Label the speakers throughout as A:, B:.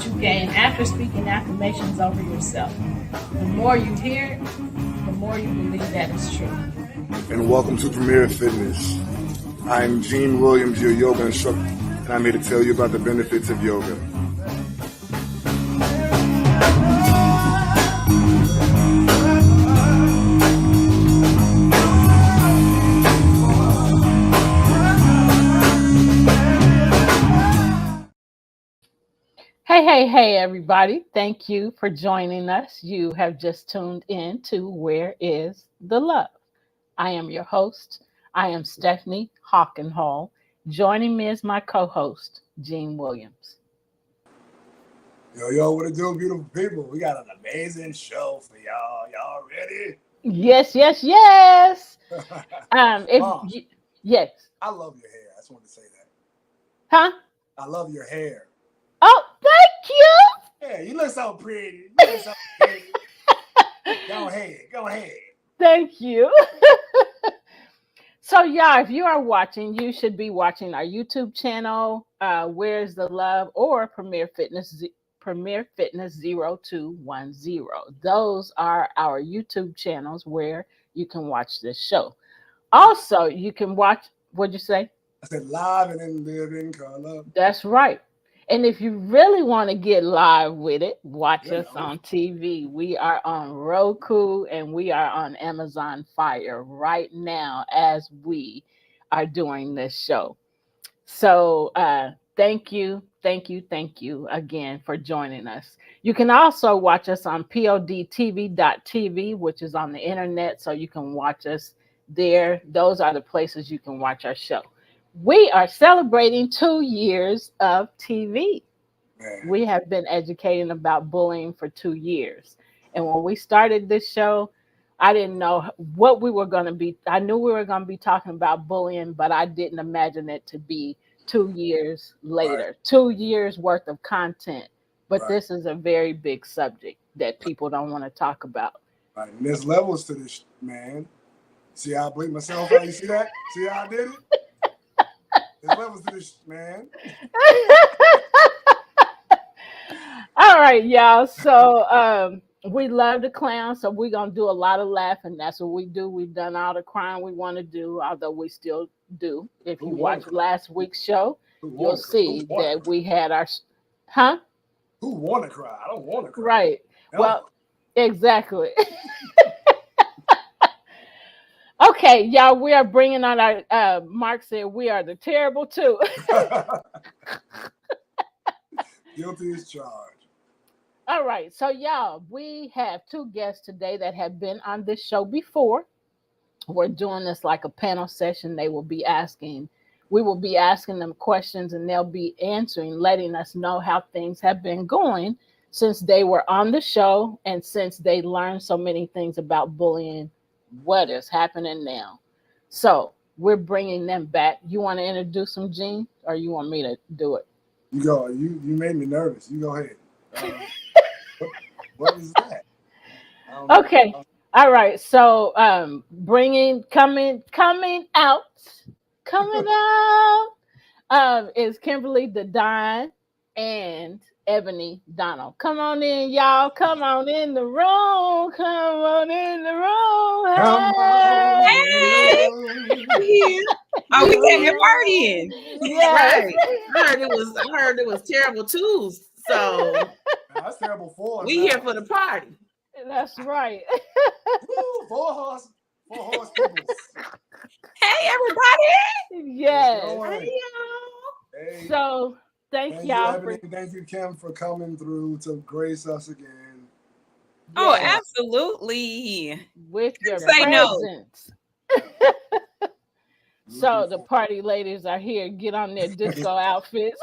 A: you gain after speaking affirmations over yourself. The more you hear it, the more you believe that it's true.
B: And welcome to Premier Fitness. I'm Gene Williams, your yoga instructor, and I'm here to tell you about the benefits of yoga.
C: Hey, everybody. Thank you for joining us. You have just tuned in to Where is the Love? I am your host. I am Stephanie Hawkenhall. Joining me is my co-host, Gene Williams.
D: Yo, what it do, beautiful people? We got an amazing show for y'all. Y'all ready?
C: Yes.
D: Mom,
C: yes.
D: I love your hair. I just wanted to say that.
C: Huh?
D: I love your hair.
C: Oh, thank you.
D: Yeah, you look so pretty. Go ahead.
C: Thank you. So, y'all, if you are watching, you should be watching our YouTube channel, Where's the Love, or Premier Fitness 0210. Those are our YouTube channels where you can watch this show. Also, you can watch, what'd you say?
D: I said live and then live in color.
C: That's right. And if you really want to get live with it, watch us on TV. We are on Roku and we are on Amazon Fire right now as we are doing this show. So thank you again for joining us. You can also watch us on podtv.tv, which is on the internet, so you can watch us there. Those are the places you can watch our show. We are celebrating 2 years of TV.
D: Man.
C: We have been educating about bullying for 2 years. And when we started this show, I didn't know what we were going to be. I knew we were going to be talking about bullying, but I didn't imagine it to be 2 years later, right. 2 years worth of content. But right. This is a very big subject that people don't want to talk about.
D: Right. And there's levels to this, man. See how I blinked myself out? You see that? See how I did it? There's levels to this, man.
C: All right, y'all. So we love to clown, so we're going to do a lot of laughing. That's what we do. We've done all the crying we want to do, although we still do. If you watch last week's show, you'll see that we had our... Huh?
D: Who want to cry? I don't want to cry.
C: Right.
D: No.
C: Well, exactly. Okay, y'all, we are bringing on our... Mark said we are the terrible two.
D: Guilty as charged.
C: All right, so y'all, we have 2 guests today that have been on this show before. We're doing this like a panel session. We will be asking them questions and they'll be answering, letting us know how things have been going since they were on the show and since they learned so many things about bullying, what is happening now. So we're bringing them back. You want to introduce them, Gene, or you want me to do it?
D: You go. You made me nervous. You go ahead. What is that?
C: Okay. All right. So coming out is Kimberly the Don and Ebony Donald. Come on in, y'all. Come on in the room.
E: Hey. Oh, we came here partying.
C: Yes.
E: Right. I heard it was terrible too. So
D: that's terrible for us.
E: We here for the party.
C: That's right.
D: Woo, four horse people.
E: Hey, everybody.
C: Yes.
E: Hey, y'all.
D: Hey.
C: So thank y'all.
D: Thank you, Kim, for coming through to grace us again.
E: Oh, yeah. Absolutely.
C: With your presence. No. So the party ladies are here. Get on their disco outfits.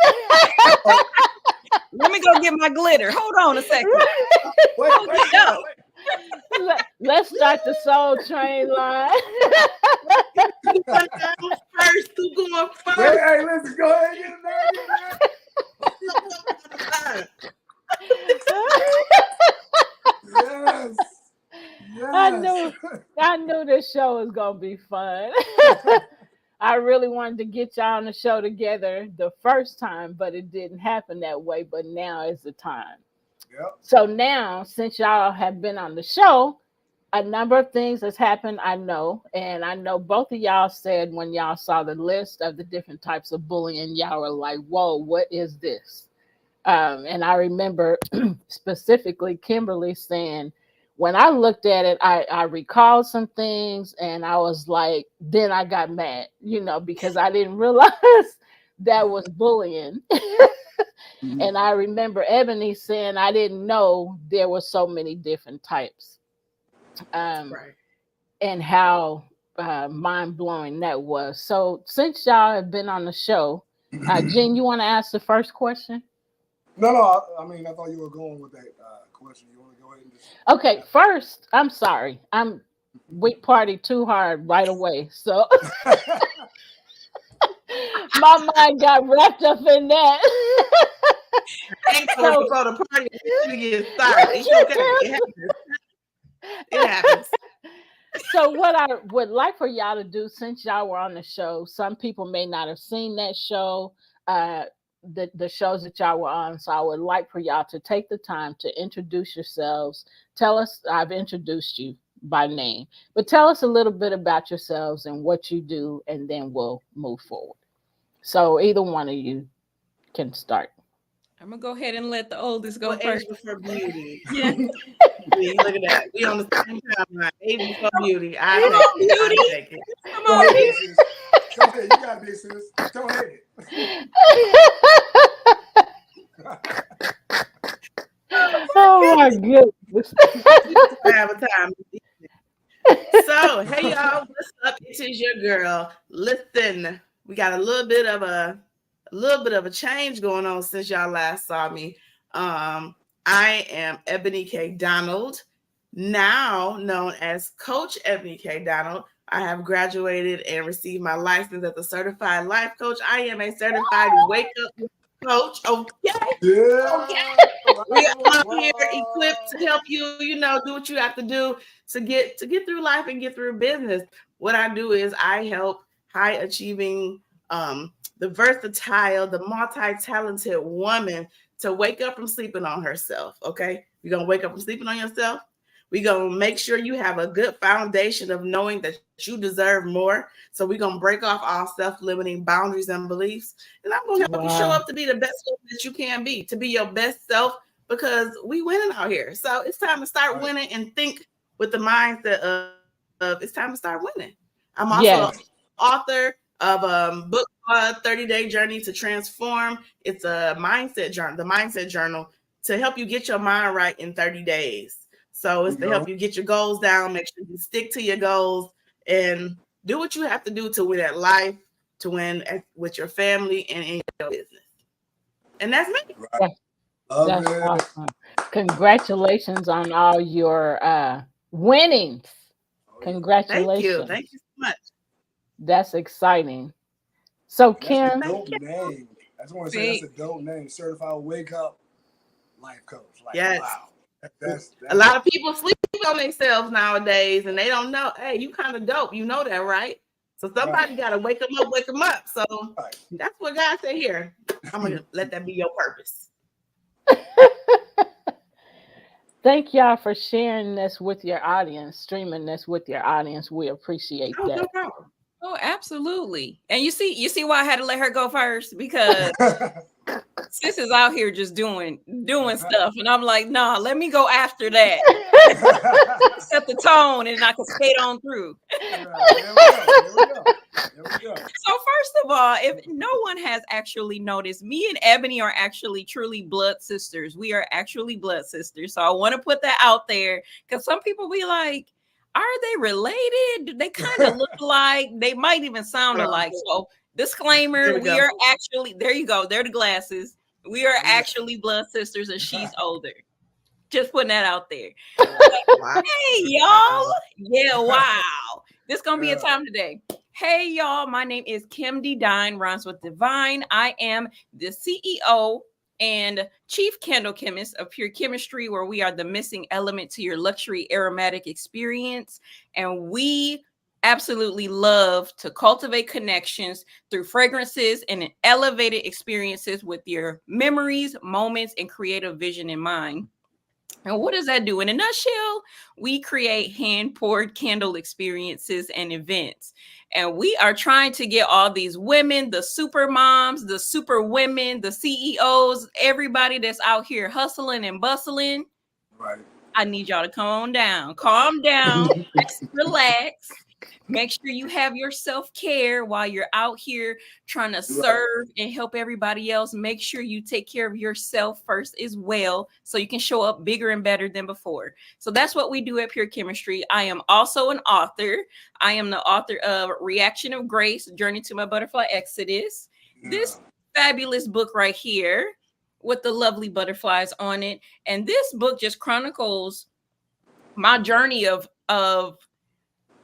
E: Let me go get my glitter. Hold on a second.
D: Wait.
C: Let's start the Soul Train line.
E: First, who's going first?
D: Hey, let's go ahead and get Yes.
C: I knew this show was gonna be fun. I really wanted to get y'all on the show together the first time, but it didn't happen that way. But now is the time.
D: Yep.
C: So now, since y'all have been on the show, a number of things has happened. I know, and I know both of y'all said when y'all saw the list of the different types of bullying, y'all were like, "Whoa, what is this?" And I remember specifically Kimberly saying, when I looked at it, I recalled some things and I was like, then I got mad, because I didn't realize that was bullying. And I remember Ebony saying, I didn't know there were so many different types,
E: Right.
C: and how mind blowing that was. So, since y'all have been on the show, Jen, you want to ask the first question?
D: No. I mean, I thought you were going with that question. You want to go ahead and just.
C: Okay, first, I'm sorry. We partied too hard right away. So my mind got wrapped up in that.
E: Thankful before the party get started. It's okay. It happens.
C: So what I would like for y'all to do, since y'all were on the show, some people may not have seen that show, the shows that y'all were on. So I would like for y'all to take the time to introduce yourselves. Tell us, I've introduced you by name, but tell us a little bit about yourselves and what you do, and then we'll move forward. So either one of you can start.
F: I'm gonna go ahead and let the oldest go
E: Well,
F: first.
E: age before beauty.
F: Yeah.
E: See, look at that. We on the same timeline. Age before beauty. I
F: Come on,
E: take it. I
F: beauty.
E: take it.
F: Come
D: Go
F: on,
D: ahead,
F: beauty.
D: sis. Go ahead. You got this, sis. Go ahead.
C: Oh my goodness.
E: I have a time. So, hey y'all, what's up? It is your girl. Listen, we got a little bit of a change going on since y'all last saw me. I am Ebony K. Donald, now known as Coach Ebony K. Donald. I have graduated and received my license as a certified life coach. I am a certified wake up coach. Okay.
D: Yeah.
E: Okay. We are
D: Wow.
E: here equipped to help you, do what you have to do to get through life and get through business. What I do is I help high achieving, the versatile, the multi-talented woman to wake up from sleeping on herself. Okay. You're going to wake up from sleeping on yourself. We're going to make sure you have a good foundation of knowing that you deserve more. So we're going to break off all self-limiting boundaries and beliefs. And I'm going to help you show up to be the best that you can be, to be your best self, because we winning out here. So it's time to start winning and think with the mindset of it's time to start winning. I'm also an author of book 30-Day Journey to Transform. It's a mindset journal, the mindset journal, to help you get your mind right in 30 days. So it's to help you get your goals down, make sure you stick to your goals, and do what you have to do to win at life, to win with your family and in your business. And that's me.
D: Right.
C: That's awesome. Congratulations on all your winnings. Congratulations.
E: Thank you so much.
C: That's exciting. So Kim,
D: that's a dope name. I just want to say that's a dope name. Certified Wake Up Life Coach. Like,
E: yes.
D: Wow. That's
E: a lot of people sleep on themselves nowadays, and they don't know. Hey, you kind of dope. You know that, right? So somebody got to wake them up. So that's what God said here. I'm going to let that be your purpose.
C: Thank y'all for sharing this with your audience, streaming this with your audience. We appreciate that.
E: No problem.
F: Oh, absolutely. And you see why I had to let her go first, because sis is out here just doing stuff, and I'm like, nah, let me go after that. Set the tone, and I can skate on through.
D: Here we go.
F: So first of all, if no one has actually noticed, me and Ebony are actually truly blood sisters. We are actually blood sisters. So I want to put that out there, because some people be like, are they related? They kind of look alike. They might even sound alike. So disclaimer, we are actually, there you go. They're the glasses. We are actually blood sisters, and she's older. Just putting that out there. Hey, y'all. Yeah, wow. This is going to be a time today. Hey, y'all. My name is Kim D. Dine, rhymes with Divine. I am the CEO and chief candle chemist of Pure Chemistry, where we are the missing element to your luxury aromatic experience. And we absolutely love to cultivate connections through fragrances and elevated experiences with your memories, moments, and creative vision in mind. And what does that do? In a nutshell, we create hand-poured candle experiences and events. And we are trying to get all these women, the super moms, the super women, the CEOs, everybody that's out here hustling and bustling.
D: Right.
F: I need y'all to calm down, relax. Make sure you have your self-care while you're out here trying to serve and help everybody else. Make sure you take care of yourself first as well, so you can show up bigger and better than before. So that's what we do at Pure Chemistry. I am also an author. I am the author of Reaction of Grace, Journey to My Butterfly Exodus. This fabulous book right here with the lovely butterflies on it. And this book just chronicles my journey of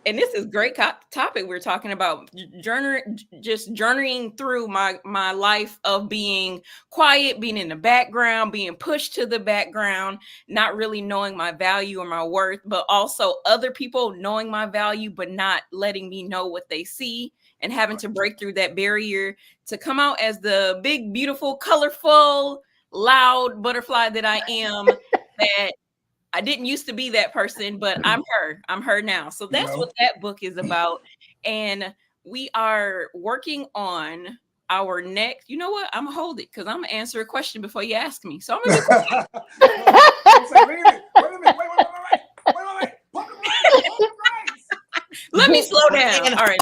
F: and this is great topic we're talking about, journeying through my life of being quiet, being in the background, being pushed to the background, not really knowing my value or my worth, but also other people knowing my value but not letting me know what they see, and having to break through that barrier to come out as the big, beautiful, colorful, loud butterfly that I am. That I didn't used to be that person, but I'm her. I'm her now. So that's what that book is about. And we are working on our next. You know what? I'm gonna hold it because I'm gonna answer a question before you ask me. So I'm gonna be quiet. Let me slow down. All right.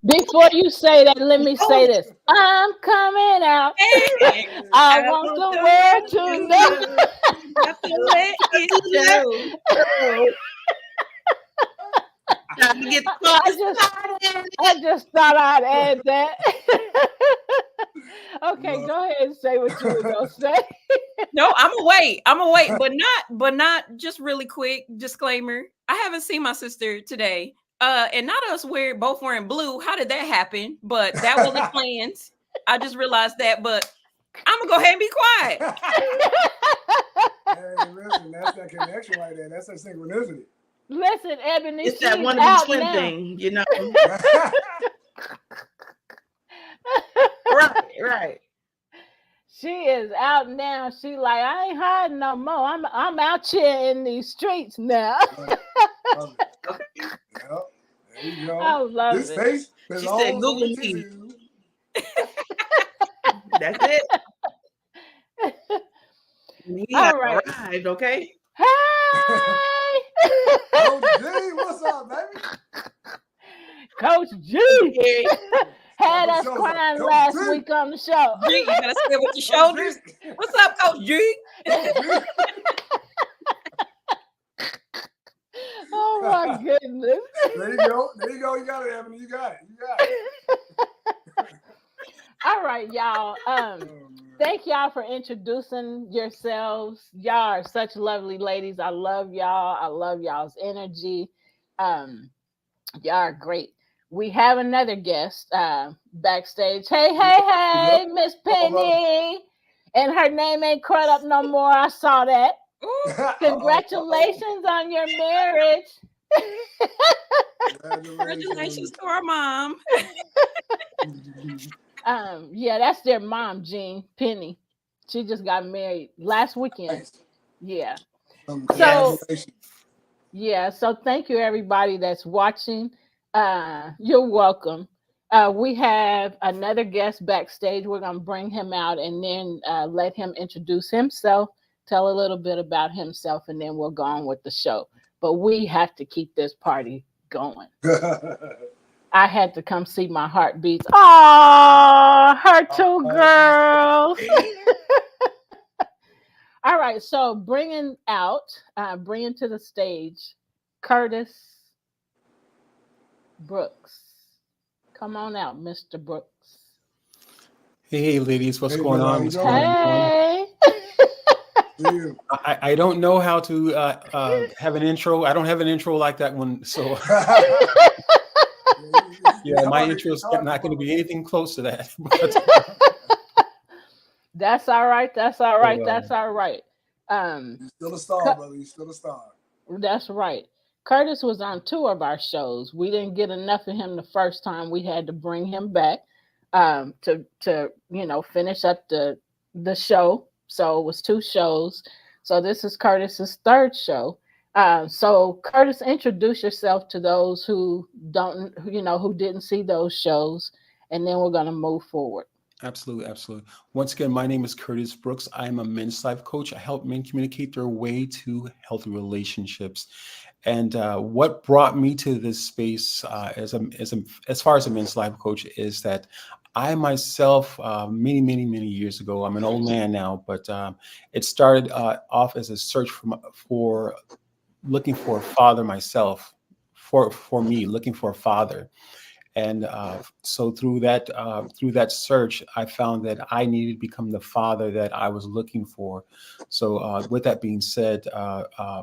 C: Before you say that, let me say this. I'm coming out. I want the world to know. I just thought I'd add that. Okay, go ahead and say what you were gonna say.
F: No, I'm gonna wait, but not just really quick disclaimer. I haven't seen my sister today. And not us both wearing blue. How did that happen? But that wasn't planned. I just realized that, but I'm gonna go ahead and be quiet.
D: Hey, listen, that's that connection right there. That's that synchronicity.
C: Listen, Ebony,
E: it's that one twin thing, you know. Right.
C: She is out now. She like, I ain't hiding no more. I'm out here in these streets now.
D: Love it. Yep. There you go.
C: I love
D: this
C: it.
D: face
E: She said, "Google me." That's it. We have arrived, okay?
C: Hey!
D: Coach G, what's up, baby?
C: Coach G had us crying last week on the show.
F: G, you gotta say with your shoulders. What's up, Coach G?
C: Oh my goodness.
D: There you go. You got it, Ebony. You got it.
C: All right, y'all. Thank y'all for introducing yourselves. Y'all are such lovely ladies. I love y'all. I love y'all's energy. Y'all are great. We have another guest backstage. Hey, Miss Penny. And her name ain't caught up no more. I saw that. Congratulations on your marriage.
F: Congratulations to our mom.
C: Yeah, that's their mom, Jean Penny. She just got married last weekend.
D: Nice.
C: Yeah.
D: So
C: thank you everybody that's watching. You're welcome. We have another guest backstage. We're gonna bring him out and then let him introduce himself, tell a little bit about himself, and then we'll go on with the show. But we have to keep this party going. I had to come see my heartbeats. Oh, her two girls. All right, so bringing to the stage, Curtis Brooks. Come on out, Mr. Brooks.
G: Hey, ladies, what's going on? What's going
C: Hey.
G: I don't know how to have an intro. I don't have an intro like that one, so yeah, my intro is not going to be anything close to that.
C: That's all right. That's all right. That's all right.
D: You're still a star, brother. You're still a star.
C: That's right. Curtis was on two of our shows. We didn't get enough of him the first time. We had to bring him back to finish up the show. So it was two shows. So this is Curtis's third show. So Curtis, introduce yourself to those who who didn't see those shows, and then we're gonna move forward.
G: Absolutely, absolutely. Once again, my name is Curtis Brooks. I'm a men's life coach. I help men communicate their way to healthy relationships. And what brought me to this space as far as a men's life coach is that I myself, many years ago, I'm an old man now, but it started off as a search for looking for a father myself, for me, looking for a father. And so through that search, I found that I needed to become the father that I was looking for. So with that being said,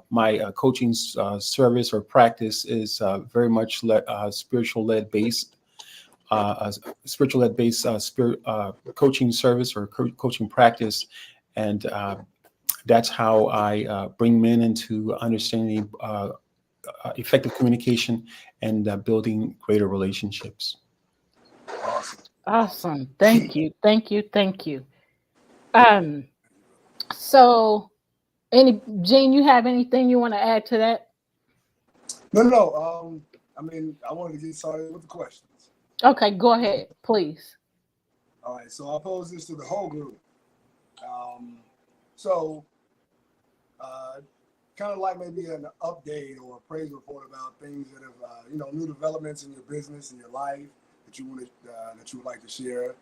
G: my coaching service or practice is very much spiritual led based. Spiritual led based coaching service or coaching practice, and that's how I bring men into understanding effective communication and building greater relationships.
C: Awesome. Thank you. Thank you. Thank you. So Gene, you have anything you want to add to that?
D: No. I mean, I wanted to get started with the questions.
C: Okay, go ahead, please.
D: All right, so I'll pose this to the whole group. So kind of like maybe an update or a praise report about things that have, new developments in your business and your life that you would like to share.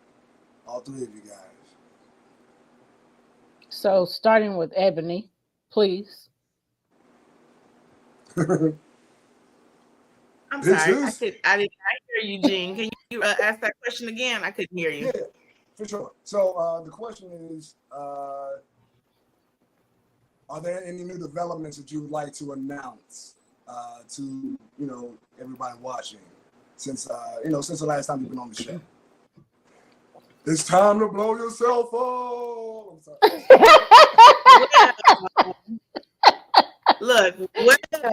D: All three of you guys.
C: So starting with Ebony, please.
E: I'm sorry, I didn't hear you, Gene. Can you ask that question again? I couldn't hear you.
D: Yeah, for sure. So the question is, are there any new developments that you would like to announce to everybody watching since the last time you've been on the show? It's time to blow yourself up.
E: Look,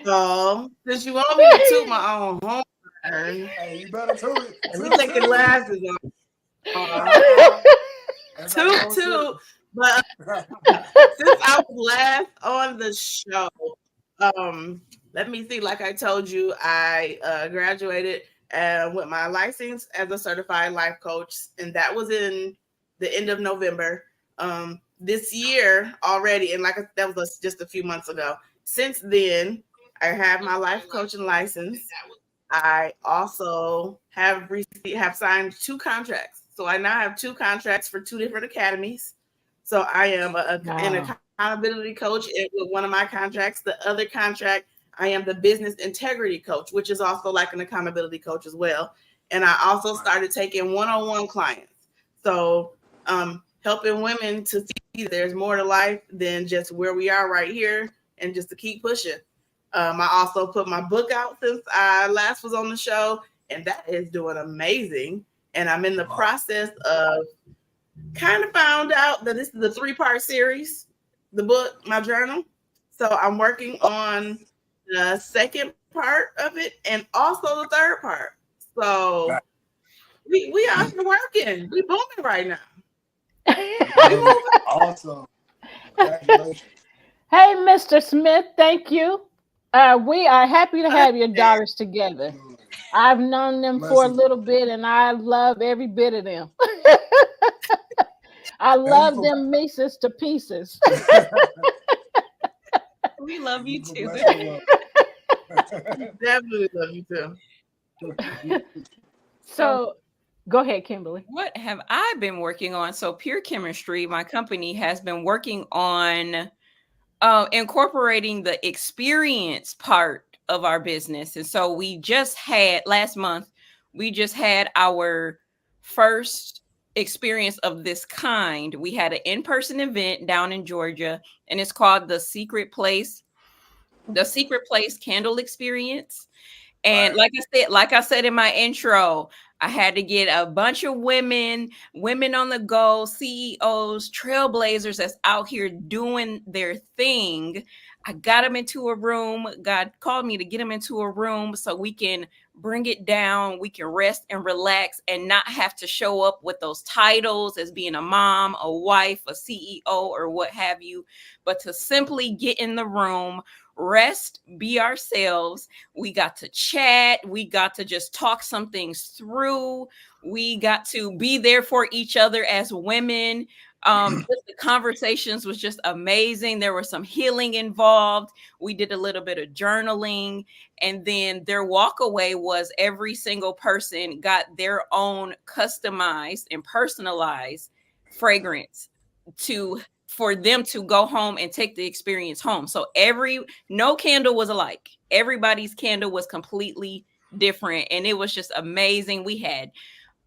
E: well, since you want me to toot my own horn,
D: hey, you better toot it.
E: Let me take your glasses off. Toot. But since I was last on the show, let me see. Like I told you, I graduated with my license as a certified life coach, and that was in the end of November this year already. And that was just a few months ago. Since then, I have my life coaching license. I also have signed 2 contracts, so I now have 2 contracts for 2 different academies. So I am an accountability coach with one of my contracts. The other contract, I am the business integrity coach, which is also like an accountability coach as well. And I also started taking one-on-one clients. So helping women to see there's more to life than just where we are right here and just to keep pushing. I also put my book out since I last was on the show, and that is doing amazing. And I'm in the process of kind of found out that this is a 3-part series, the book, my journal. So I'm working on the second part of it and also the third part. So we are working. We booming right now.
D: Awesome. Congratulations.
C: Hey, Mr. Smith, thank you. We are happy to have your daughters together. I've known them for a little bit, and I love every bit of them. I love them Mises to pieces.
F: We love you too.
E: Definitely love you too.
C: So go ahead, Kimberly.
F: What have I been working on? So Pure Chemistry, my company, has been working on incorporating the experience part of our business. And so last month, we just had our first experience of this kind. We had an in-person event down in Georgia, and it's called The Secret Place Candle Experience. And like I said in my intro, I had to get a bunch of women on the go, CEOs, trailblazers that's out here doing their thing. I got them into a room. God called me to get them into a room so we can bring it down. We can rest and relax and not have to show up with those titles as being a mom, a wife, a CEO, or what have you, but to simply get in the room, rest, be ourselves. We got to chat. We got to just talk some things through. We got to be there for each other as women. Just the conversations was just amazing. There was some healing involved. We did a little bit of journaling, and then their walkaway was every single person got their own customized and personalized fragrance for them to go home and take the experience home. So no candle was alike. Everybody's candle was completely different, and it was just amazing. We had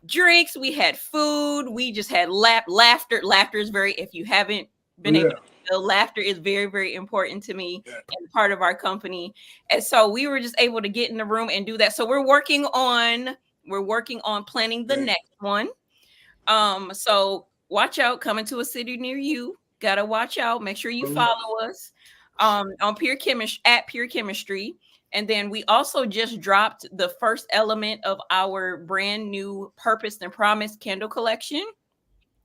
F: drinks, we had food, we just had laughter. Laughter is very, if you haven't been able to know, laughter is very, very important to me and part of our company. And so we were just able to get in the room and do that. So we're working on planning the next one. So watch out, coming to a city near you. Gotta watch out. Make sure you follow us on Pure Chemistry at Pure Chemistry. And then we also just dropped the first element of our brand new Purpose and Promise candle collection.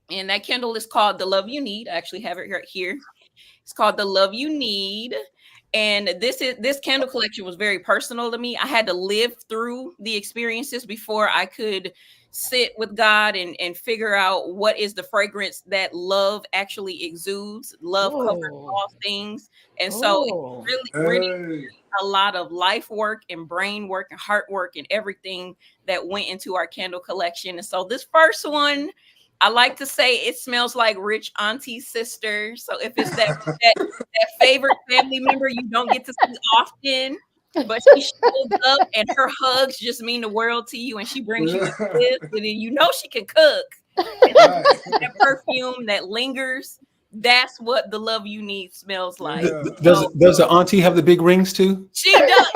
F: And that candle is called The Love You Need. I actually have it right here. It's called The Love You Need. And this candle collection was very personal to me. I had to live through the experiences before I could sit with God and figure out what is the fragrance that love actually exudes. Love covers all things. And so it's really a lot of life work and brain work and heart work and everything that went into our candle collection. And so this first one, I like to say it smells like rich auntie sister. So if it's that favorite family member you don't get to see often, but she shows up and her hugs just mean the world to you, and she brings you this, and then you know she can cook. That perfume that lingers. That's what The Love You Need smells like.
G: Does the auntie have the big rings too?
F: She does.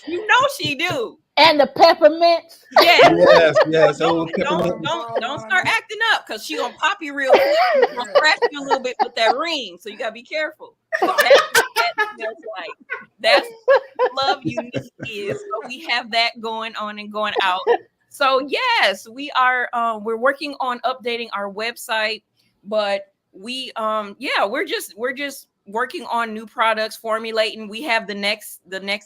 F: You know she do.
C: And the peppermints.
F: Yes.
G: Yes.
F: Don't start acting up, because she gonna pop you real quick. She's gonna scratch you a little bit with that ring. So you gotta be careful. That's what that smells like. That's what Love You Need is. So we have that going on and going out. So yes, we are we're working on updating our website, but we're just working on new products, formulating. We have the next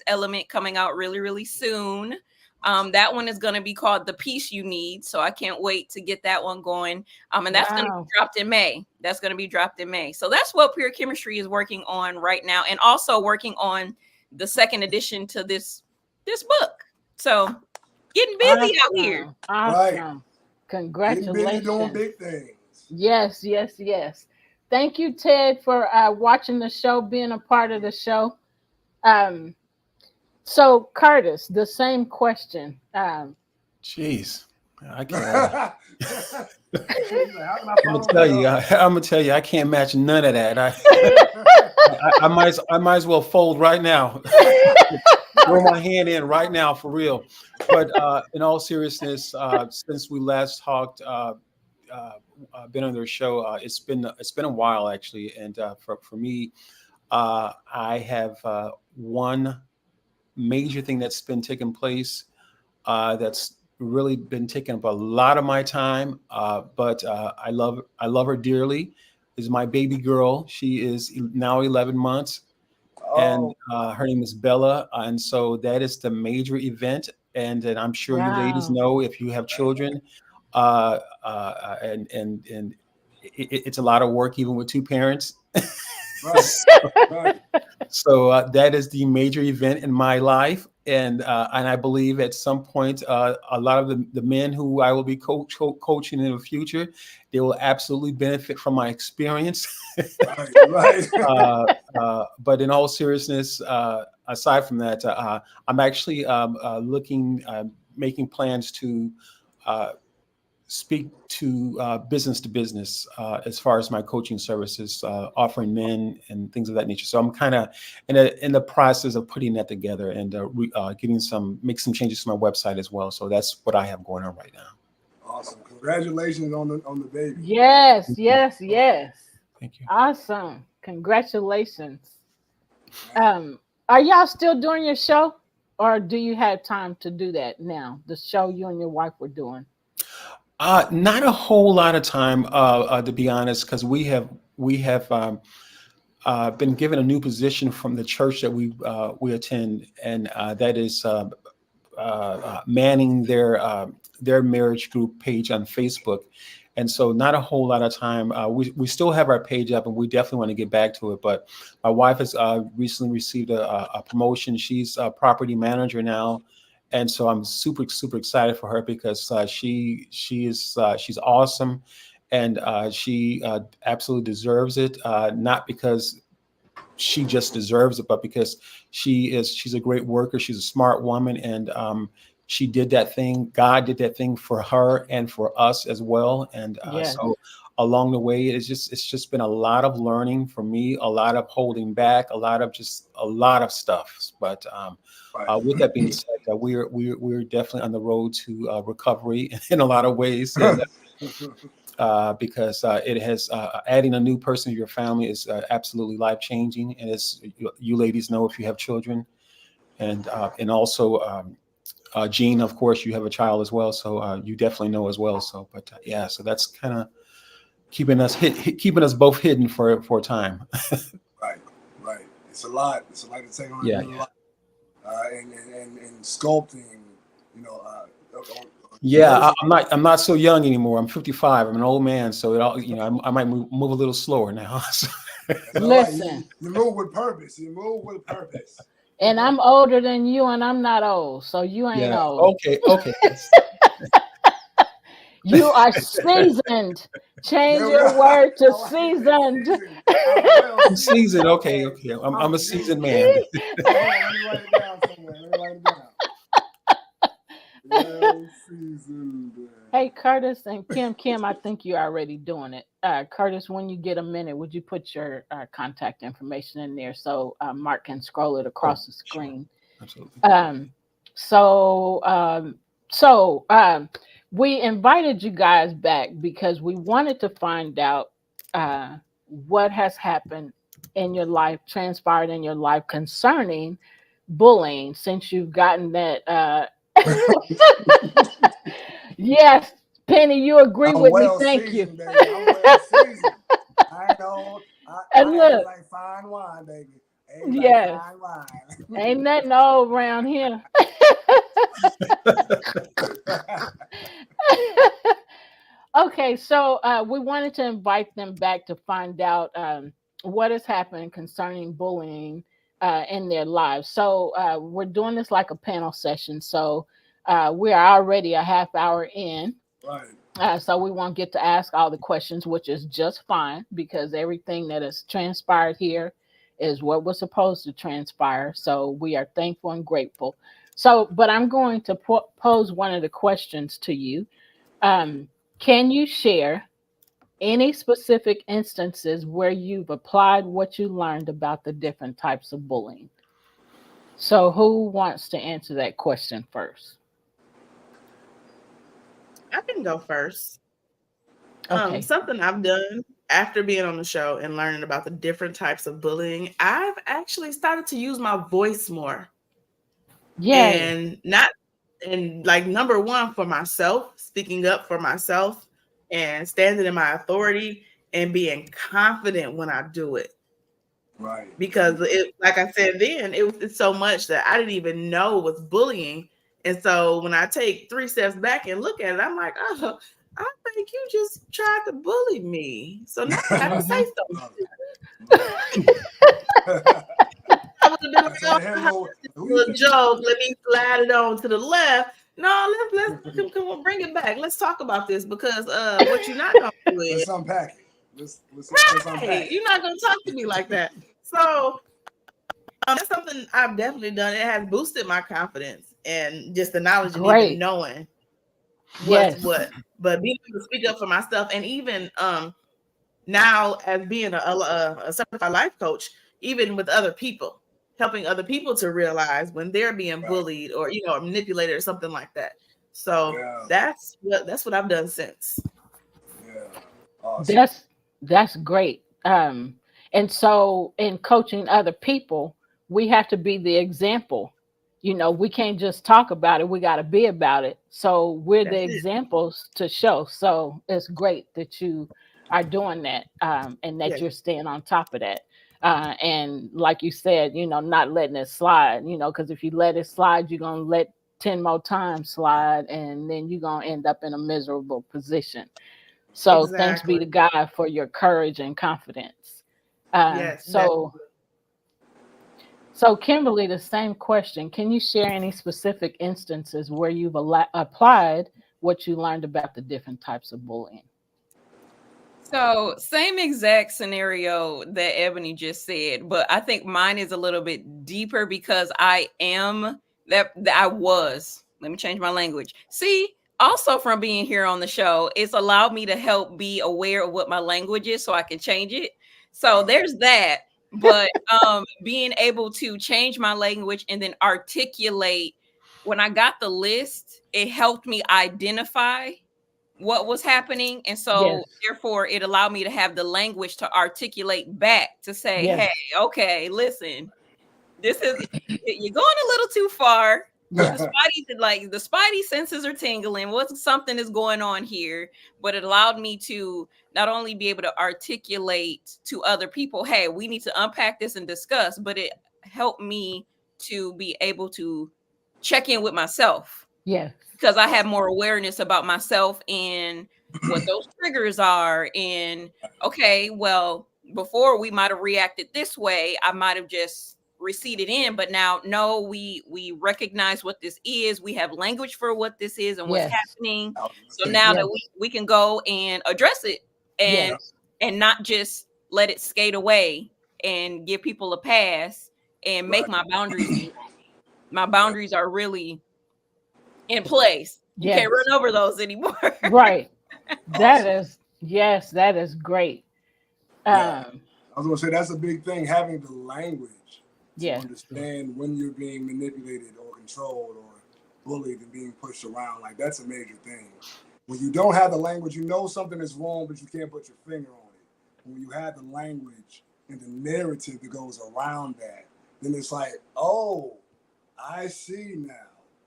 F: element coming out really, really soon. That one is going to be called The Peace You Need. So I can't wait to get that one going. And that's going to be dropped in May. So that's what Pure Chemistry is working on right now, and also working on the second edition to this book. So getting busy out here.
C: Awesome.
D: Right.
C: Congratulations.
D: Getting busy doing big things.
C: Yes. Thank you, Ted, for watching the show, being a part of the show. So, Curtis, the same question.
G: Jeez, I can't. I'm gonna tell you, I can't match none of that. I might as well fold right now. Throw my hand in right now for real. But in all seriousness, since we last talked, been on their show, it's been a while actually, and for me, I have one major thing that's been taking place that's really been taking up a lot of my time, but I love her dearly. Is my baby girl. She is now 11 months, and her name is Bella, and so that is the major event. And I'm sure you ladies know, if you have children, and it's a lot of work even with two parents. So that is the major event in my life, and I believe at some point a lot of the men who I will be coaching in the future, they will absolutely benefit from my experience. But in all seriousness, aside from that, I'm actually making plans to speak to business as far as my coaching services, offering men and things of that nature. So I'm kind of in the process of putting that together and make some changes to my website as well. So that's what I have going on right now.
D: Awesome. Congratulations on the baby.
C: Yes.
G: Thank you.
C: Awesome. Congratulations. Are y'all still doing your show, or do you have time to do that now? The show you and your wife were doing.
G: Not a whole lot of time, to be honest, because we have been given a new position from the church that we attend, and that is manning their marriage group page on Facebook. And so not a whole lot of time. We still have our page up, and we definitely want to get back to it. But my wife has recently received a promotion. She's a property manager now. And so I'm super excited for her because she's awesome, and she absolutely deserves it. Not because she just deserves it, but because she's a great worker. She's a smart woman, and she did that thing. God did that thing for her and for us as well. And so along the way, it's just been a lot of learning for me, a lot of holding back, a lot of stuff. But with that being said, we're definitely on the road to recovery in a lot of ways. And, because it has adding a new person to your family is absolutely life changing, and as you ladies know, if you have children, and also Jean, of course, you have a child as well, so you definitely know as well. So, but so that's kind of keeping us both hidden for a time.
D: Right. It's a lot. It's a lot to take on.
G: Yeah.
D: And sculpting,
G: I'm not so young anymore. I'm 55. I'm an old man, so I might move a little slower now.
C: Listen,
D: you move with purpose.
C: And I'm older than you, and I'm not old, so you ain't old.
G: Okay.
C: You are seasoned. Change your word to seasoned.
G: Seasoned. Okay. I'm a seasoned man.
D: Let me write it down somewhere.
C: Hey, Curtis and Kim, I think you're already doing it. Curtis, when you get a minute, would you put your contact information in there so Mark can scroll it across the screen?
G: Sure. Absolutely.
C: So we invited you guys back because we wanted to find out what has happened in your life, transpired in your life concerning bullying since you've gotten that. Yes, Penny, you agree with me. Thank you.
D: Baby. I'm well seasoned. I know.
C: And look,
D: like fine wine, baby.
C: Yes. Ain't nothing old around here. Okay, so we wanted to invite them back to find out what has happened concerning bullying in their lives. So we're doing this like a panel session. So we are already a half hour in.
D: Right.
C: So we won't get to ask all the questions, which is just fine because everything that has transpired here is what was supposed to transpire. So we are thankful and grateful. So, but I'm going to pose one of the questions to you. Can you share any specific instances where you've applied what you learned about the different types of bullying? So who wants to answer that question first?
E: I can go first.
C: Okay.
E: Something I've done after being on the show and learning about the different types of bullying, I've actually started to use my voice more.
C: Yeah.
E: And like number one for myself, speaking up for myself and standing in my authority and being confident when I do it.
D: Right.
E: Because like I said then, it's so much that I didn't even know was bullying. And so when I take 3 steps back and look at it, I'm like, oh, I think you just tried to bully me. So now I have to say something. I would have been like, oh, joke. Let me slide it on to the left. No, let's come on, bring it back. Let's talk about this because what you're not gonna do is
D: let's unpack it. Let's unpack it.
E: You're not gonna talk to me like that. So that's something I've definitely done. It has boosted my confidence and just the knowledge and even knowing was
C: Yes.
E: what. But being able to speak up for myself, and even now as being a certified life coach, even with other people, helping other people to realize when they're being
D: Right.
E: bullied or or manipulated or something like that. So
D: Yeah.
E: that's what I've done since.
D: Yeah. Awesome.
C: That's great. And so in coaching other people, we have to be the example. We can't just talk about it, we got to be about it. So we're the
E: That's it.
C: examples to show. So it's great that you are doing that, and that
E: Yes,
C: you're staying on top of that. And like you said, not letting it slide, because if you let it slide, you're going to let 10 more times slide, and then you're going to end up in a miserable position. So thanks be
E: exactly.
C: to God for your courage and confidence. Uh,
E: Yes,
C: so, so Kimberly, the same question. Can you share any specific instances where you've applied what you learned about the different types of bullying?
F: So, same exact scenario that Ebony just said, but I think mine is a little bit deeper because I am that I was. Let me change my language. See, also from being here on the show, it's allowed me to help be aware of what my language is so I can change it. So there's that. But being able to change my language and then articulate when I got the list, it helped me identify what was happening, and so
C: Yes,
F: therefore it allowed me to have the language to articulate back to say,
C: yes,
F: hey, okay, listen, this is, you're going a little too far. The
C: yes,
F: spidey senses are tingling. What's something is going on here? But it allowed me to not only be able to articulate to other people, hey, we need to unpack this and discuss, but it helped me to be able to check in with myself
C: yes,
F: because I have more awareness about myself and what those triggers are. And okay, well, before we might have reacted this way, I might have just receded in, but now no, we recognize what this is. We have language for what this is and what's
C: yes,
F: happening.
D: I was
F: So
D: gonna say,
F: now that
C: yes,
F: we can go and address it and
D: yeah.
C: yes,
F: not just let it skate away and give people a pass and make
D: Right.
F: my boundaries be my
D: Yeah.
F: boundaries are really in place. You can't
C: yes.
F: run over those anymore.
C: Right. That
D: Awesome.
C: is, yes, that is great.
D: Yeah.
C: Um,
D: I was gonna say that's a big thing, having the language to
C: yes,
D: understand when you're being manipulated or controlled or bullied and being pushed around. Like that's a major thing. When you don't have the language, you know something is wrong, but you can't put your finger on it. When you have the language and the narrative that goes around that, then it's like, oh, I see now.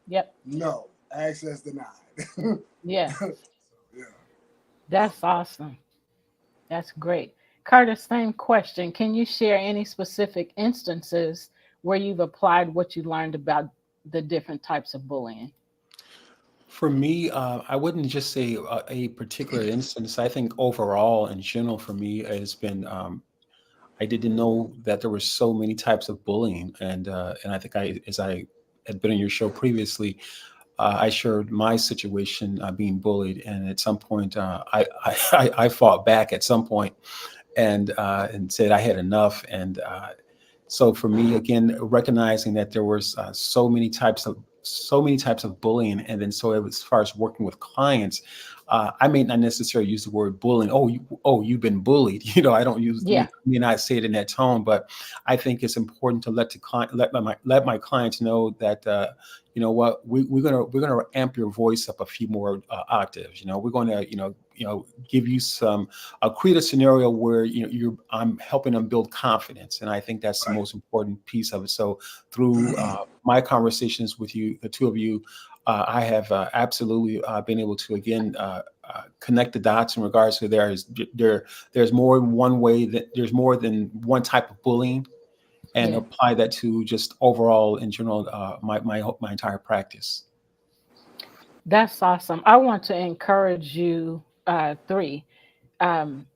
C: yep,
D: No, access denied.
C: yes.
D: Yeah.
C: That's awesome. That's great. Curtis, same question. Can you share any specific instances where you've applied what you learned about the different types of bullying?
G: For me, I wouldn't just say a particular instance. I think overall, in general, for me, has been I didn't know that there were so many types of bullying, and I think as I had been on your show previously, I shared my situation being bullied, and at some point, I fought back at some point, and said I had enough, and so for me, again, recognizing that there was so many types of bullying, and then so as far as working with clients, I may not necessarily use the word bullying. You've been bullied. I don't use
C: Yeah,
G: may not say it in that tone, but I think it's important to let my clients know that you know what we're gonna amp your voice up a few more octaves. We're going to give you some create a scenario where I'm helping them build confidence, and I think that's the
D: Right.
G: most important piece of it. So through my conversations with you, the two of you, I have absolutely been able to again connect the dots in regards to there's more than one way, that there's more than one type of bullying, and
C: yeah.
G: apply that to just overall in general my entire practice.
C: That's awesome. I want to encourage you three um,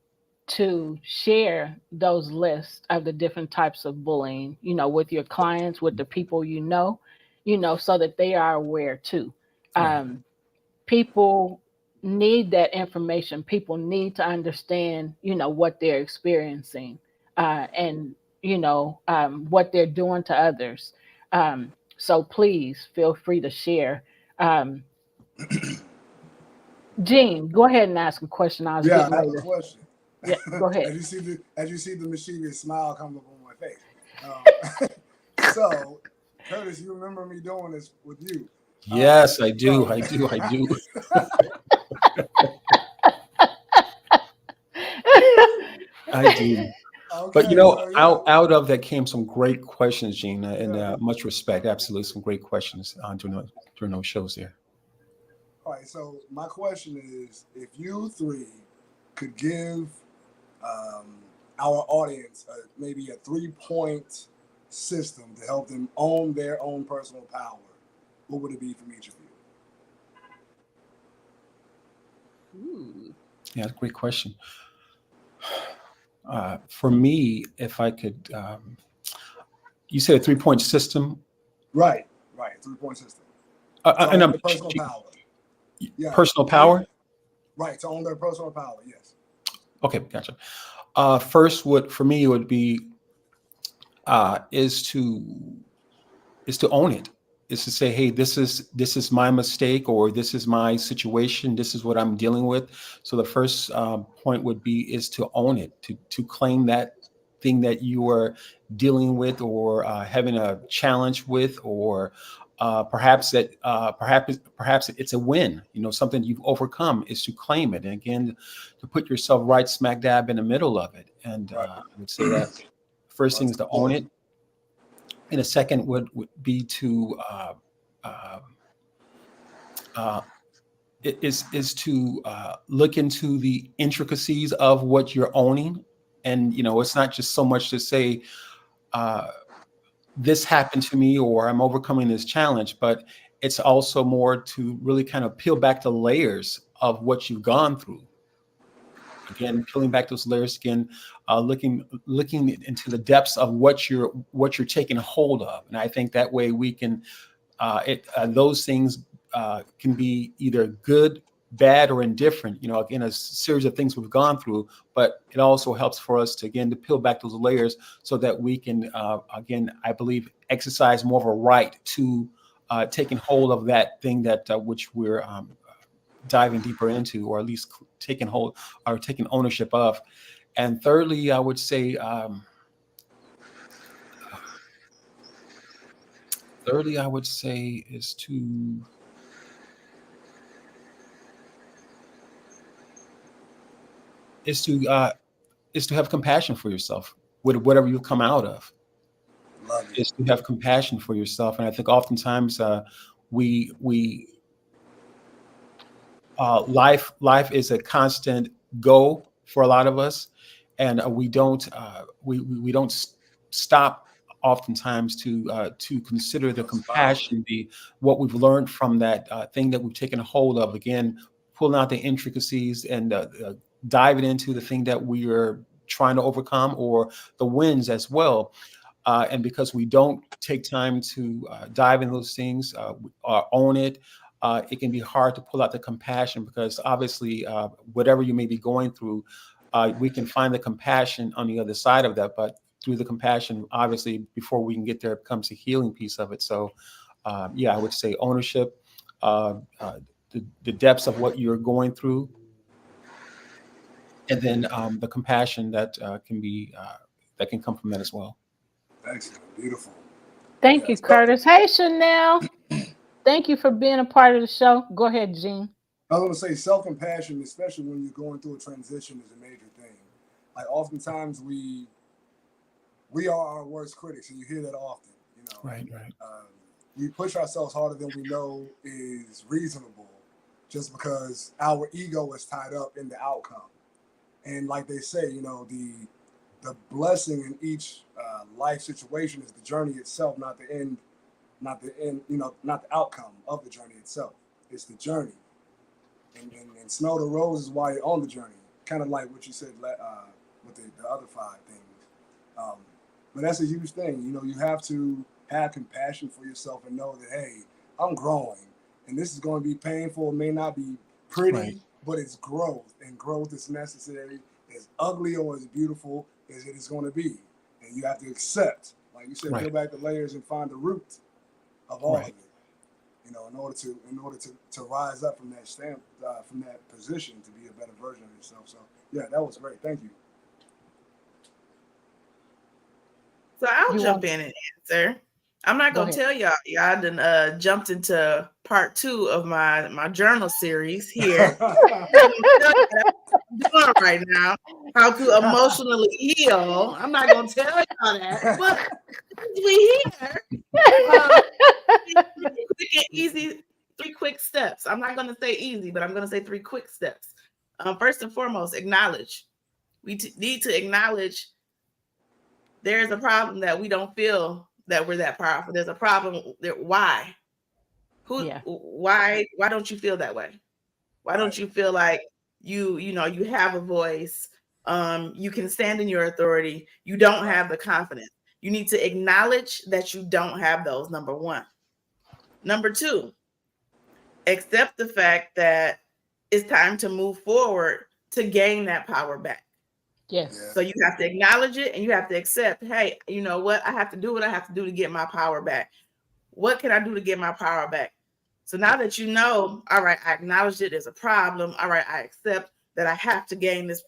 C: to share those lists of the different types of bullying, with your clients, with the people so that they are aware too.
G: Right.
C: Um, People need that information. People need to understand, what they're experiencing, and what they're doing to others. So please feel free to share. Um, Gene, go ahead and ask a question. I was
D: Yeah,
C: getting
D: I have
C: ready
D: a
C: to.
D: question.
C: Yeah, go ahead.
D: As you see the mischievous smile come up on my face. Um, so, Curtis, you remember me doing this with you.
G: Yes, I do.
D: So,
G: I do. I do. I do. But
D: okay, so yeah,
G: out of that came some great questions, Gene, and much respect. Absolutely, some great questions during those shows there.
D: all right. So my question is, if you three could give um, our audience maybe a 3-point system to help them own their own personal power, what would it be from each of you?
C: Ooh.
G: Yeah, that's a great question. For me, if I could, you said a 3-point system,
D: Right, right. 3-point system to
G: and
D: own their personal power. Yeah,
G: personal power.
D: right. To own their personal power. Yes.
G: Okay, gotcha. First, what for me would be is to own it, is to say, hey, this is my mistake, or this is my situation, this is what I'm dealing with. So the first point would be is to own it, to claim that thing that you are dealing with, or having a challenge with, or perhaps it's a win, something you've overcome, is to claim it, and again, to put yourself right smack dab in the middle of it. And
D: Right.
G: I would say that first thing
D: That's
G: is to own
D: important.
G: it, and a second would be to uh, uh, is to look into the intricacies of what you're owning. And it's not just so much to say uh, this happened to me, or I'm overcoming this challenge, but it's also more to really kind of peel back the layers of what you've gone through. Again, peeling back those layers again, looking into the depths of what you're taking hold of. And I think that way we can those things can be either good, bad, or indifferent. Again, a series of things we've gone through, but it also helps for us to again to peel back those layers so that we can again, I believe, exercise more of a right to taking hold of that thing that which we're diving deeper into, or at least taking hold or taking ownership of. And thirdly, I would say, is to is to uh, is to have compassion for yourself with whatever you come out of.
D: Love it.
G: Is to have compassion for yourself, and I think oftentimes we life is a constant go for a lot of us, and we don't stop oftentimes to consider the
D: Profound.
G: compassion, the what we've learned from that thing that we've taken hold of. Again, pulling out the intricacies and diving into the thing that we are trying to overcome, or the wins as well. And because we don't take time to dive in those things, own it, it can be hard to pull out the compassion, because obviously, whatever you may be going through, we can find the compassion on the other side of that. But through the compassion, obviously, before we can get there, comes the healing piece of it. So, yeah, I would say ownership, uh, uh, the depths of what you're going through, and then the compassion that can come from that as well.
D: Excellent. Beautiful.
C: Thank
D: Yeah.
C: you, Curtis. Hey, Chanel. Thank you for being a part of the show. Go ahead, Gene.
D: I was going to say self-compassion, especially when you're going through a transition, is a major thing. Like oftentimes we are our worst critics, and you hear that often.
G: Right, right.
D: We push ourselves harder than we know is reasonable, just because our ego is tied up in the outcome. And like they say, the blessing in each life situation is the journey itself, not the end, not the outcome of the journey itself. It's the journey. And smell the roses while you're on the journey. Kind of like what you said with the other 5 things. Um, but that's a huge thing. You have to have compassion for yourself and know that, hey, I'm growing. And this is going to be painful. It may not be pretty,
G: Right.
D: but it's growth. And growth is necessary. As ugly or as beautiful as it is going to be. And you have to accept, like you said,
G: Right.
D: peel back the layers and find the root of all of
G: Right.
D: it. You know, in order to rise up from that from that position to be a better version of yourself. So yeah, that was great. Thank you.
E: So I'll
C: You
E: jump
C: want
E: in and answer. I'm not
C: go
E: gonna
C: ahead.
E: tell y'all. Y'all done jumped into part 2 of my journal series here. I'm not gonna tell you what I'm doing right now. How to emotionally heal. I'm not gonna tell y'all that, but as we here, um, quick and easy, 3 quick steps. I'm not gonna say easy, but I'm gonna say 3 quick steps. First and foremost, acknowledge. We need to acknowledge there's a problem that we don't feel that we're that powerful. There's a problem there. Why?
C: Yeah.
E: Why don't you feel that way? Why don't
D: Right.
E: you feel like you have a voice? You can stand in your authority. You don't have the confidence. You need to acknowledge that you don't have those, number 1. Number 2, accept the fact that it's time to move forward to gain that power back.
C: Yes.
E: So you have to acknowledge it and you have to accept, hey, you know what? I have to do what I have to do to get my power back. What can I do to get my power back? So now that you know, all right, I acknowledge it as a problem. All right, I accept that I have to gain this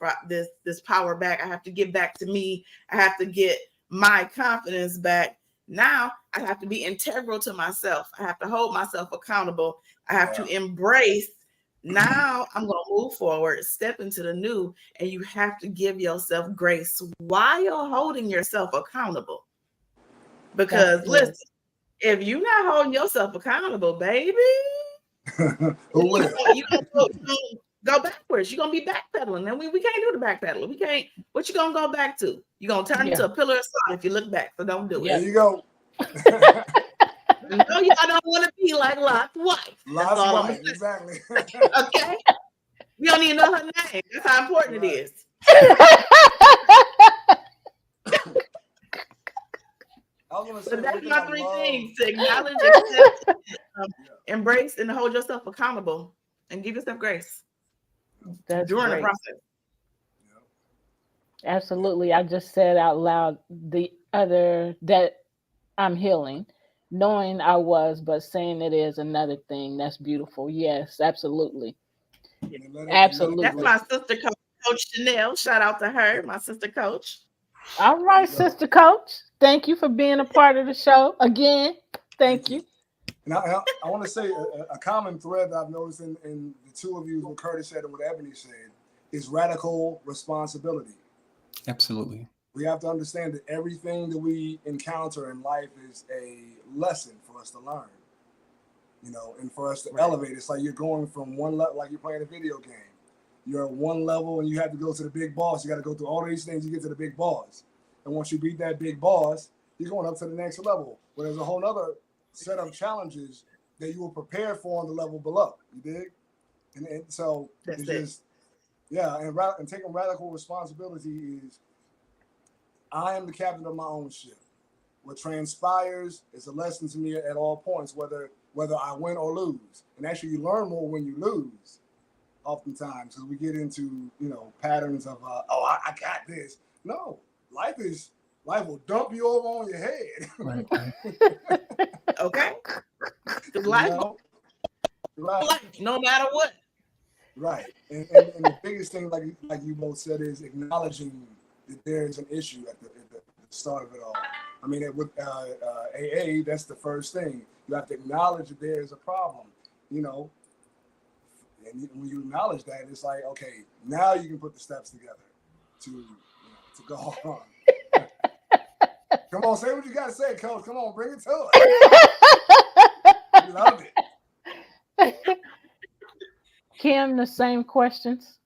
E: power back. I have to get back to me. I have to get my confidence back. Now I have to be integral to myself. I have to hold myself accountable. I have to embrace. Now I'm going to move forward, step into the new, and you have to give yourself grace while holding yourself accountable. Because listen, if you're not holding yourself accountable, baby,
D: Who will?
E: you gonna go backwards. You're gonna be backpedaling. And we can't do the backpedaling. We can't. What you gonna go back to? You're gonna turn into a pillar of salt if you look back. So don't do
D: There
E: it.
D: you go.
E: No, y'all don't want to be like Lot's wife. That's all I'm saying.
D: Exactly.
E: Okay. We don't even know her name. That's how important it is. So that's my 3 things: to acknowledge, accept, embrace, and hold yourself accountable, and give yourself grace during the process.
C: Absolutely. I just said out loud the other that I'm healing, knowing I was, but saying it is another thing. That's beautiful. Yes, absolutely. Absolutely.
E: That's my sister coach, Coach Chanel. Shout out to her, my sister coach.
C: All right, sister coach. Thank you for being a part of the show again. Thank you.
D: And I want to say a common thread that I've noticed in the two of you, what Curtis said and what Ebony said, is radical responsibility.
G: Absolutely.
D: We have to understand that everything that we encounter in life is a lesson for us to learn, you know, and for us to elevate. It's like you're going from one level, like you're playing a video game. You're at one level and you have to go to the big boss. You got to go through all these things to get to the big boss. And once you beat that big boss, you're going up to the next level. But there's a whole other set of challenges that you were prepared for on the level below. You dig? And so
E: That's
D: it's
E: it.
D: just, and taking radical responsibility is, I am the captain of my own ship. What transpires is a lesson to me at all points, whether I win or lose. And actually, you learn more when you lose, oftentimes, because we get into patterns of I got this. No, life will dump you over on your head.
G: Right.
E: Okay. Life, no matter what.
D: Right. And the biggest thing, like you both said, is acknowledging that there is an issue at the start of it all. I mean, with AA, that's the first thing. You have to acknowledge that there is a problem, and when you acknowledge that, it's like, okay, now you can put the steps together to go on. Come on, say what you got to say, Coach. Come on, bring it to us. We love it.
C: Kim, the same questions.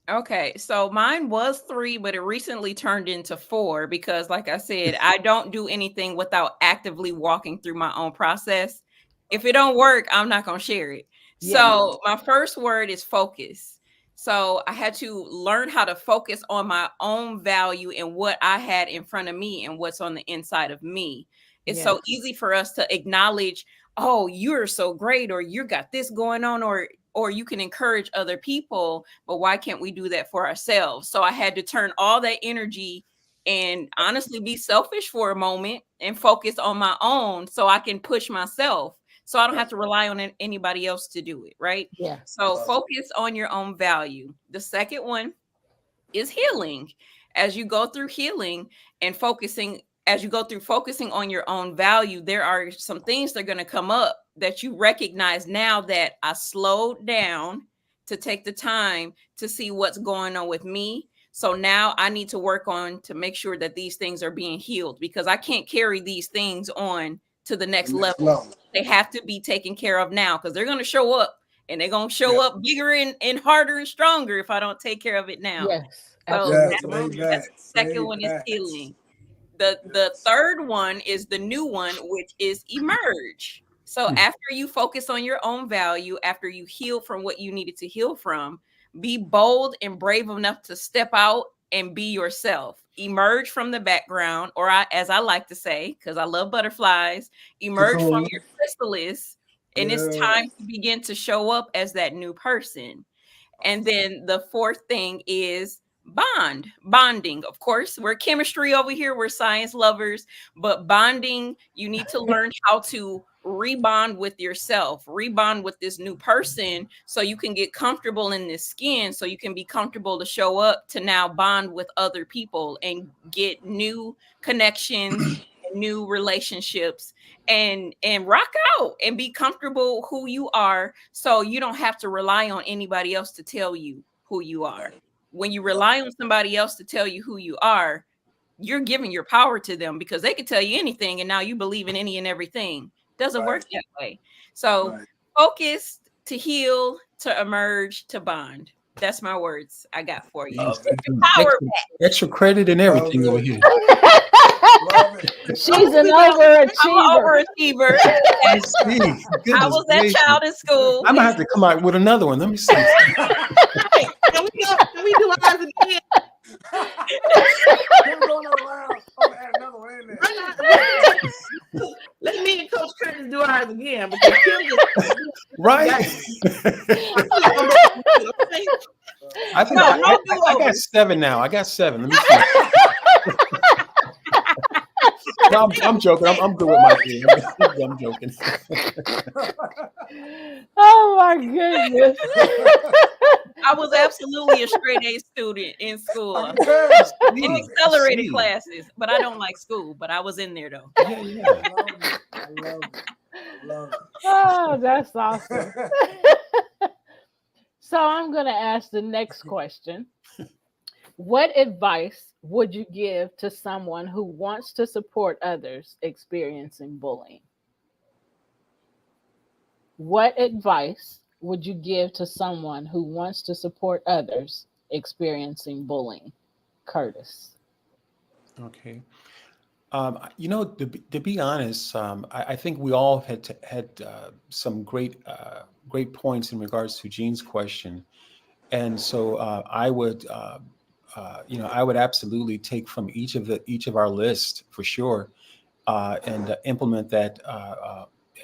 F: Okay, so mine was 3, but it recently turned into 4 because, like I said, I don't do anything without actively walking through my own process. If it don't work, I'm not going to share it.
C: Yeah.
F: So my first word is focus. So I had to learn how to focus on my own value and what I had in front of me and what's on the inside of me. It's so easy for us to acknowledge, oh, you're so great, or you got this going on, or you can encourage other people, but why can't we do that for ourselves? So I had to turn all that energy and honestly be selfish for a moment and focus on my own so I can push myself. so I don't have to rely on anybody else to do it, right?
C: Yeah.
F: So focus on your own value. The second one is healing. As you go through healing and focusing, as you go through focusing on your own value, there are some things that are going to come up that you recognize now that I slowed down to take the time to see what's going on with me. So now I need to work on to make sure that these things are being healed, because I can't carry these things on to the next level. They have to be taken care of now, because they're going to show up, and they're going to show up bigger and harder and stronger if I don't take care of it now.
C: Yes.
F: So
C: Absolutely.
F: that's the second one is healing. The third one is the new one, which is emerge. So after you focus on your own value, after you heal from what you needed to heal from, be bold and brave enough to step out and be yourself. Emerge from the background, or as I like to say, because I love butterflies, emerge from your chrysalis, and it's time to begin to show up as that new person. And then the fourth thing is bonding. Of course, we're chemistry over here, we're science lovers, but bonding, you need to learn how to rebond with yourself, rebond with this new person, so you can get comfortable in this skin, so you can be comfortable to show up to now bond with other people and get new connections, new relationships, and rock out and be comfortable who you are, so you don't have to rely on anybody else to tell you who you are. When you rely on somebody else to tell you who you are, you're giving your power to them, because they could tell you anything and now you believe in any and everything. Doesn't work that way. So focus, to heal, to emerge, to bond. That's my words I got for you.
G: Power extra credit and everything over here.
C: She's an overachiever.
F: I'm an overachiever. I was that child in school.
G: I'm gonna have to come out with another one. Let me see.
E: Can we do ours again? Let me and Coach Curtis do ours again. Because
G: right. I think I got 7 now. I got 7. Let me see. No, I'm joking. I'm good with my team. I'm joking.
C: Oh my goodness.
F: I was absolutely a straight A student in school, in accelerated classes, but I don't like school, but I was in there though.
G: Yeah.
D: I love it.
C: Oh, that's awesome. So I'm going to ask the next question. What advice would you give to someone who wants to support others experiencing bullying? What advice would you give to someone who wants to support others experiencing bullying? Curtis.
G: Okay. To be honest, I think we all had some great points in regards to Jean's question, and so I would absolutely take from each of our list for sure, and implement that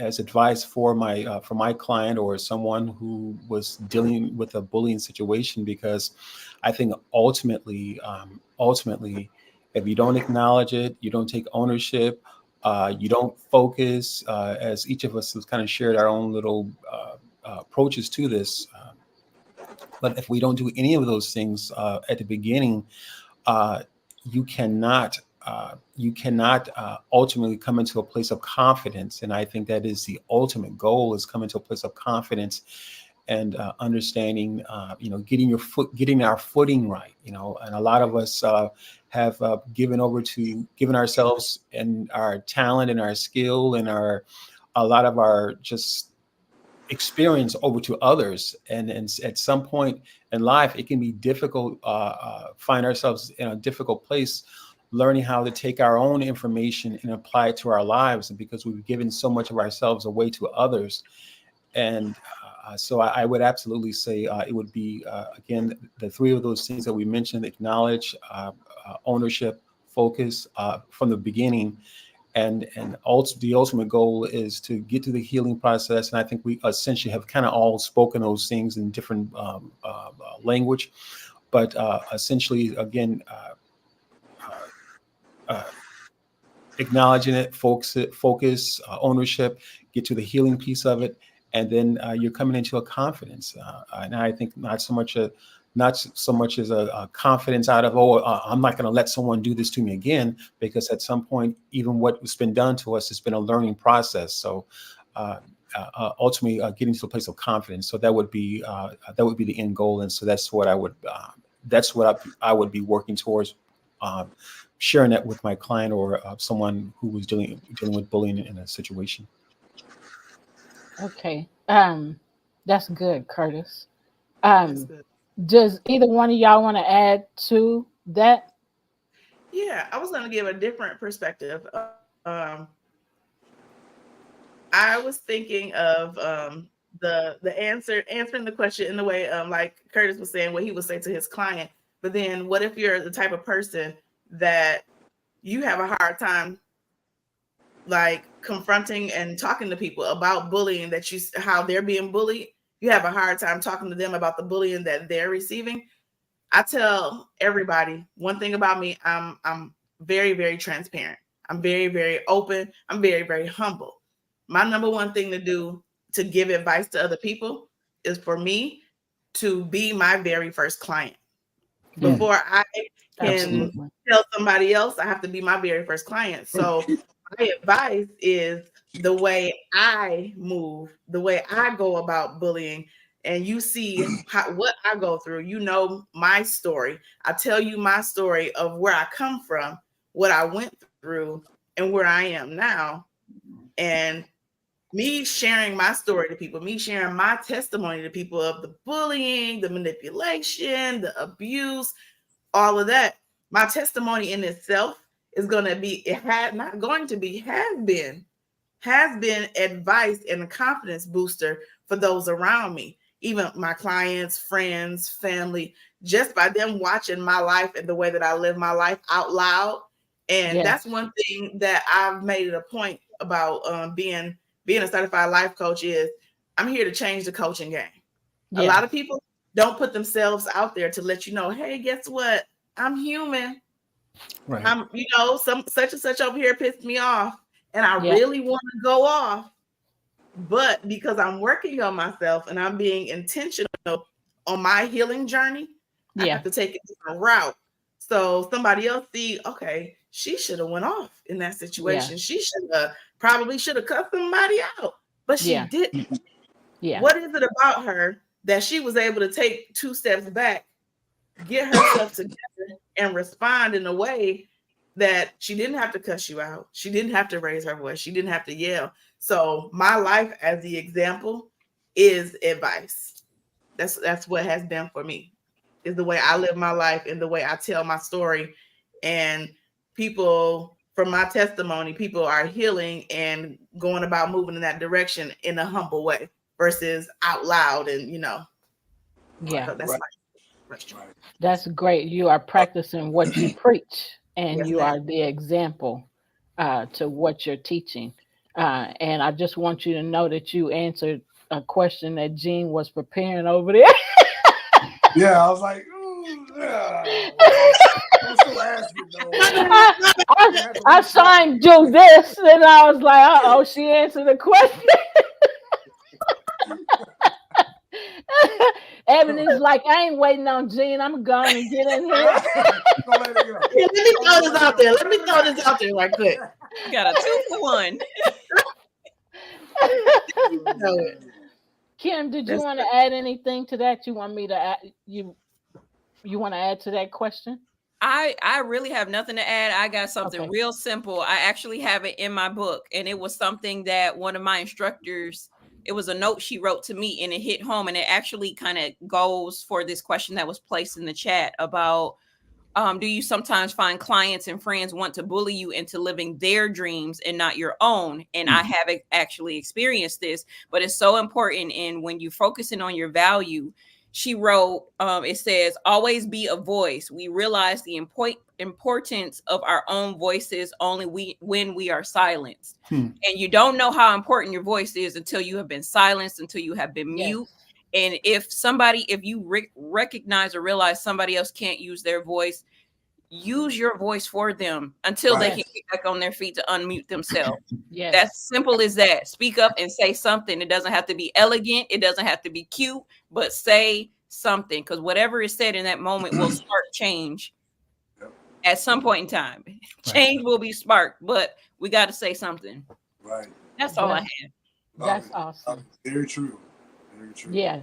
G: as advice for my client or someone who was dealing with a bullying situation, because I think ultimately, if you don't acknowledge it, you don't take ownership, you don't focus, as each of us has kind of shared our own little approaches to this. But if we don't do any of those things at the beginning, you cannot ultimately come into a place of confidence. And I think that is the ultimate goal, is coming to a place of confidence and understanding, getting our footing right, and a lot of us have given ourselves and our talent and our skill and a lot of our just experience over to others, and at some point in life it can be difficult, find ourselves in a difficult place learning how to take our own information and apply it to our lives, and because we've given so much of ourselves away to others. And so I would absolutely say it would be again the 3 of those things that we mentioned: acknowledge, ownership, focus from the beginning. And the ultimate goal is to get to the healing process. And I think we essentially have kind of all spoken those things in different language. But essentially, again, acknowledging it, focus, ownership, get to the healing piece of it, and then you're coming into a confidence. And I think not so much as a confidence out of, I'm not going to let someone do this to me again, because at some point, even what's been done to us has been a learning process. So ultimately, getting to a place of confidence. So that would be the end goal, and so that's what I would be working towards. Sharing that with my client or someone who was dealing with bullying in a situation.
C: Okay. That's good, Curtis.
E: That's
C: Um,
E: good.
C: does either one of y'all want to add to that?
E: Yeah, I was going to give a different perspective. I was thinking of answering the question in the way like Curtis was saying what he would say to his client. But then what if you're the type of person that you have a hard time like confronting and talking to people about bullying, how they're being bullied? You have a hard time talking to them about the bullying that they're receiving. I tell everybody one thing about me. I'm very, very transparent. I'm very, very open. I'm very, very humble. My number one thing to do to give advice to other people is for me to be my very first client.
C: Yeah,
E: Before I can
C: absolutely.
E: tell somebody else, I have to be my very first client. So my advice is the way I move, the way I go about bullying. And you see what I go through. You know my story. I tell you my story of where I come from, what I went through, and where I am now. And me sharing my story to people, me sharing my testimony to people of the bullying, the manipulation, the abuse, all of that. My testimony in itself is going to be, it had not going to be, has been advice and a confidence booster for those around me, even my clients, friends, family, just by them watching my life and the way that I live my life out loud. And that's
C: Yes.
E: one thing that I've made it a point about being a certified life coach is I'm here to change the coaching game. A
C: Yeah.
E: lot of people don't put themselves out there to let you know, hey, guess what? I'm human.
G: Right.
E: I'm, some such and such over here pissed me off, and I
C: Yeah.
E: really want to go off. But because I'm working on myself and I'm being intentional on my healing journey, I
C: Yeah.
E: have to take a different route. So somebody else see, okay, she should have went off in that
C: Yeah.
E: situation. She probably should have cut somebody out, but she
C: Yeah.
E: didn't.
C: Yeah.
E: What is it about her that she was able to take 2 steps back, get herself together, and respond in a way that she didn't have to cuss you out. She didn't have to raise her voice. She didn't have to yell. So my life as the example is advice. That's what has been for me. Is the way I live my life and the way I tell my story. And people from my testimony, people are healing and going about moving in that direction in a humble way versus out loud and
C: Yeah.
E: so that's
D: Right.
E: my
D: Right.
C: That's great. You are practicing what you preach, and
E: yes,
C: you
E: ma'am.
C: are the example to what you're teaching. And I just want you to know that you answered a question that Jean was preparing over there.
D: Yeah, I was like, ooh, yeah. I'm still asking though.
C: I, I,
D: I had to
C: I
D: reach
C: saw
D: out.
C: him do this, and I was like, "Uh oh, she answered the question." Ebony's like, "I ain't waiting on Jean. I'm going to get in here."
D: Go let it go.
E: Yeah, let me
D: I'm
E: throw
D: gonna
E: this
D: let it
E: out
D: go.
E: there. Let me throw this out there right quick.
F: You got a 2 for 1.
E: Know it.
C: Kim, did you
E: That's
C: want
E: good.
C: to add anything to that? You want me to add, you want to add to that question?
F: I really have nothing to add. I got something
C: Okay.
F: real simple. I actually have it in my book, and it was something that one of my instructors, it was a note she wrote to me, and it hit home, and it actually kind of goes for this question that was placed in the chat about do you sometimes find clients and friends want to bully you into living their dreams and not your own? And I have actually experienced this, but it's so important. And when you're focusing on your value, she wrote, it says, always be a voice. We realize the importance of our own voices only when we are silenced. And you don't know how important your voice is until you have been silenced, until you have been
C: Yes.
F: mute. And if you recognize or realize somebody else can't use their voice, use your voice for them until they
D: Right.
F: can get back on their feet to unmute themselves.
C: Yes.
F: That's simple as that. Speak up and say something. It doesn't have to be elegant. It doesn't have to be cute, but say something, because whatever is said in that moment will spark change at some point in time. Change will be sparked, but we got to say something.
D: Right.
F: That's all I have.
C: That's awesome.
D: Very true. Very true.
C: Yes.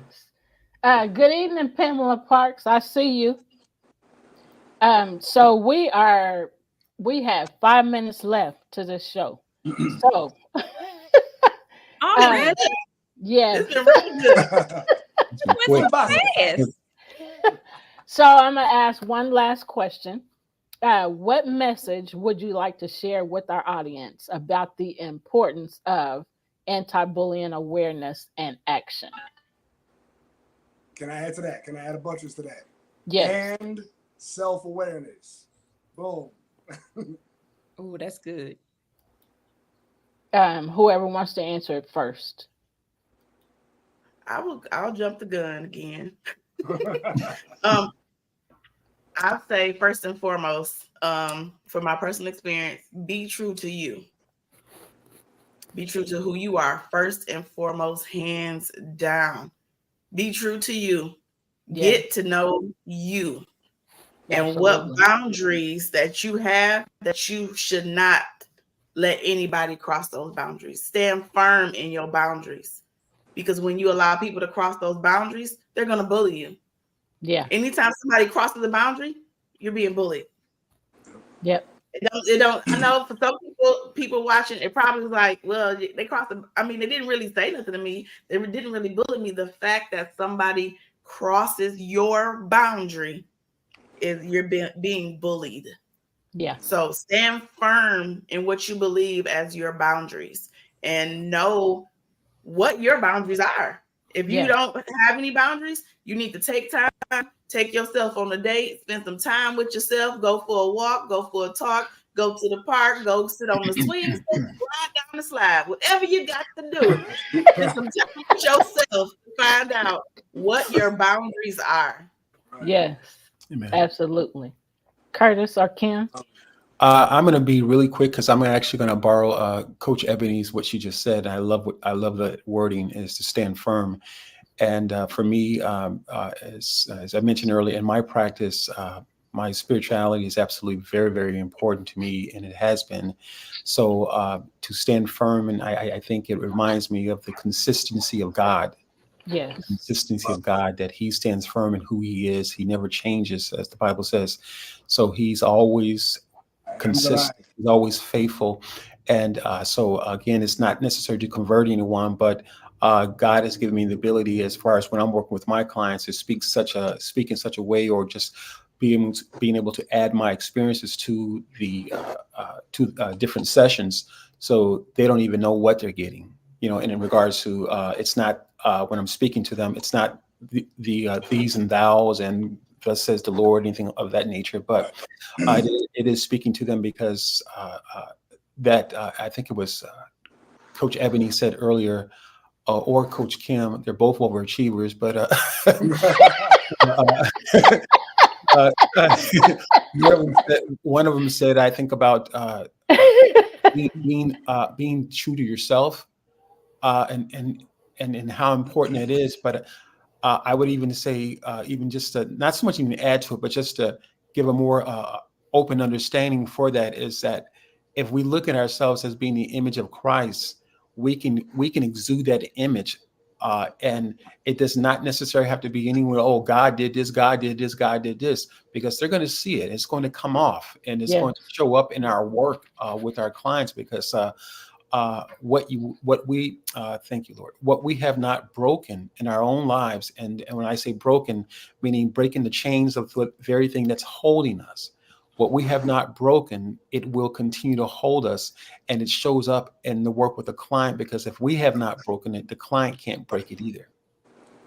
C: Good evening, Pamela Parks. I see you. So we have 5 minutes left to this show. So
F: Already?
C: yes.
E: It's been really good.
F: Went so fast.
C: So I'm gonna ask one last question. What message would you like to share with our audience about the importance of anti-bullying awareness and action?
D: Can I add to that? Can I add a buttress to that?
C: Yes.
D: And self-awareness. Boom.
F: Oh, that's good.
C: Whoever wants to answer it first.
E: I'll jump the gun again. I'll say first and foremost, from my personal experience, be true to you. Be true to who you are, first and foremost, hands down. Be true to you.
C: Yeah.
E: Get to know you. And
C: Absolutely.
E: what boundaries that you have that you should not let anybody cross those boundaries. Stand firm in your boundaries. Because when you allow people to cross those boundaries, they're going to bully you.
C: Yeah.
E: Anytime somebody crosses the boundary, you're being bullied.
C: Yep.
E: It don't. I know for some people watching, it probably was like, well, they crossed the. I mean, they didn't really say nothing to me. They didn't really bully me. The fact that somebody crosses your boundary is you're being bullied.
C: Yeah.
E: So stand firm in what you believe as your boundaries, and know what your boundaries are. If you don't have any boundaries, you need to take time, take yourself on a date, spend some time with yourself, go for a walk, go for a talk, go to the park, go sit on the swing, slide down the slide, whatever you got to do. Spend some time with yourself to find out what your boundaries are.
C: Yes.
G: Amen.
C: Absolutely. Curtis or Kim?
G: I'm going to be really quick because I'm actually going to borrow Coach Ebony's what she just said. I love the wording is to stand firm. And for me, as I mentioned earlier, in my practice, my spirituality is absolutely very, very important to me, and it has been. So to stand firm, and I think it reminds me of the consistency of God.
C: Yes.
G: The consistency of God, that he stands firm in who he is. He never changes, as the Bible says. So he's always consistent. He's always faithful. And so again, it's not necessary to convert anyone, but God has given me the ability, as far as when I'm working with my clients, to speak in such a way, or just being able to add my experiences to the different sessions, so they don't even know what they're getting. And in regards to it's not when I'm speaking to them, it's not the these and thous and thus says the Lord, anything of that nature, but it is speaking to them because that I think it was Coach Ebony said earlier, or Coach Kim, they're both overachievers, but one of them said, I think about being true to yourself, and how important it is. But I would even say, even just to, not so much even add to it, but just to give a more open understanding for that, is that if we look at ourselves as being the image of Christ, we can exude that image, and it does not necessarily have to be anywhere. Oh, God did this, God did this, God did this, because they're going to see it. It's going to come off, and it's going to show up in our work with our clients, because thank you, Lord, what we have not broken in our own lives, and when I say broken, meaning breaking the chains of the very thing that's holding us. What we have not broken, it will continue to hold us, and it shows up in the work with the client, because if we have not broken it, the client can't break it either.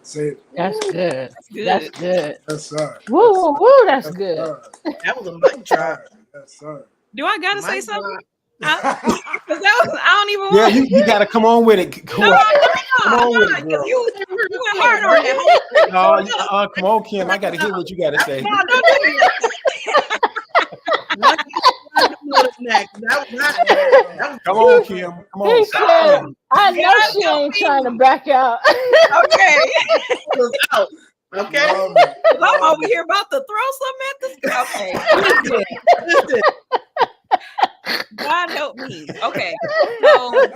D: Say it.
C: That's good.
F: That's good.
C: That's good.
D: Yes, sir.
C: Woo, woo, woo, that's
D: Yes,
C: good.
D: sir.
E: That was a mic drop.
D: Yes, sir.
F: Do I gotta say
E: Mic
F: something?
E: drop.
F: Because I don't even
G: Yeah,
F: want.
G: you got to come on with it. Come on with it, girl.
F: You went hard on that.
G: No, come on, Kim. I got to hear what you got to say.
F: No, don't do that.
E: next. That was
G: Come on, Kim. Come on.
C: He said, I know
F: God
C: she
F: help
C: ain't
F: me.
C: trying to back out.
F: Okay.
E: was out. Okay.
D: Love it.
F: I'm over here about to throw something at this. Okay.
E: Listen.
F: God help me. Okay. So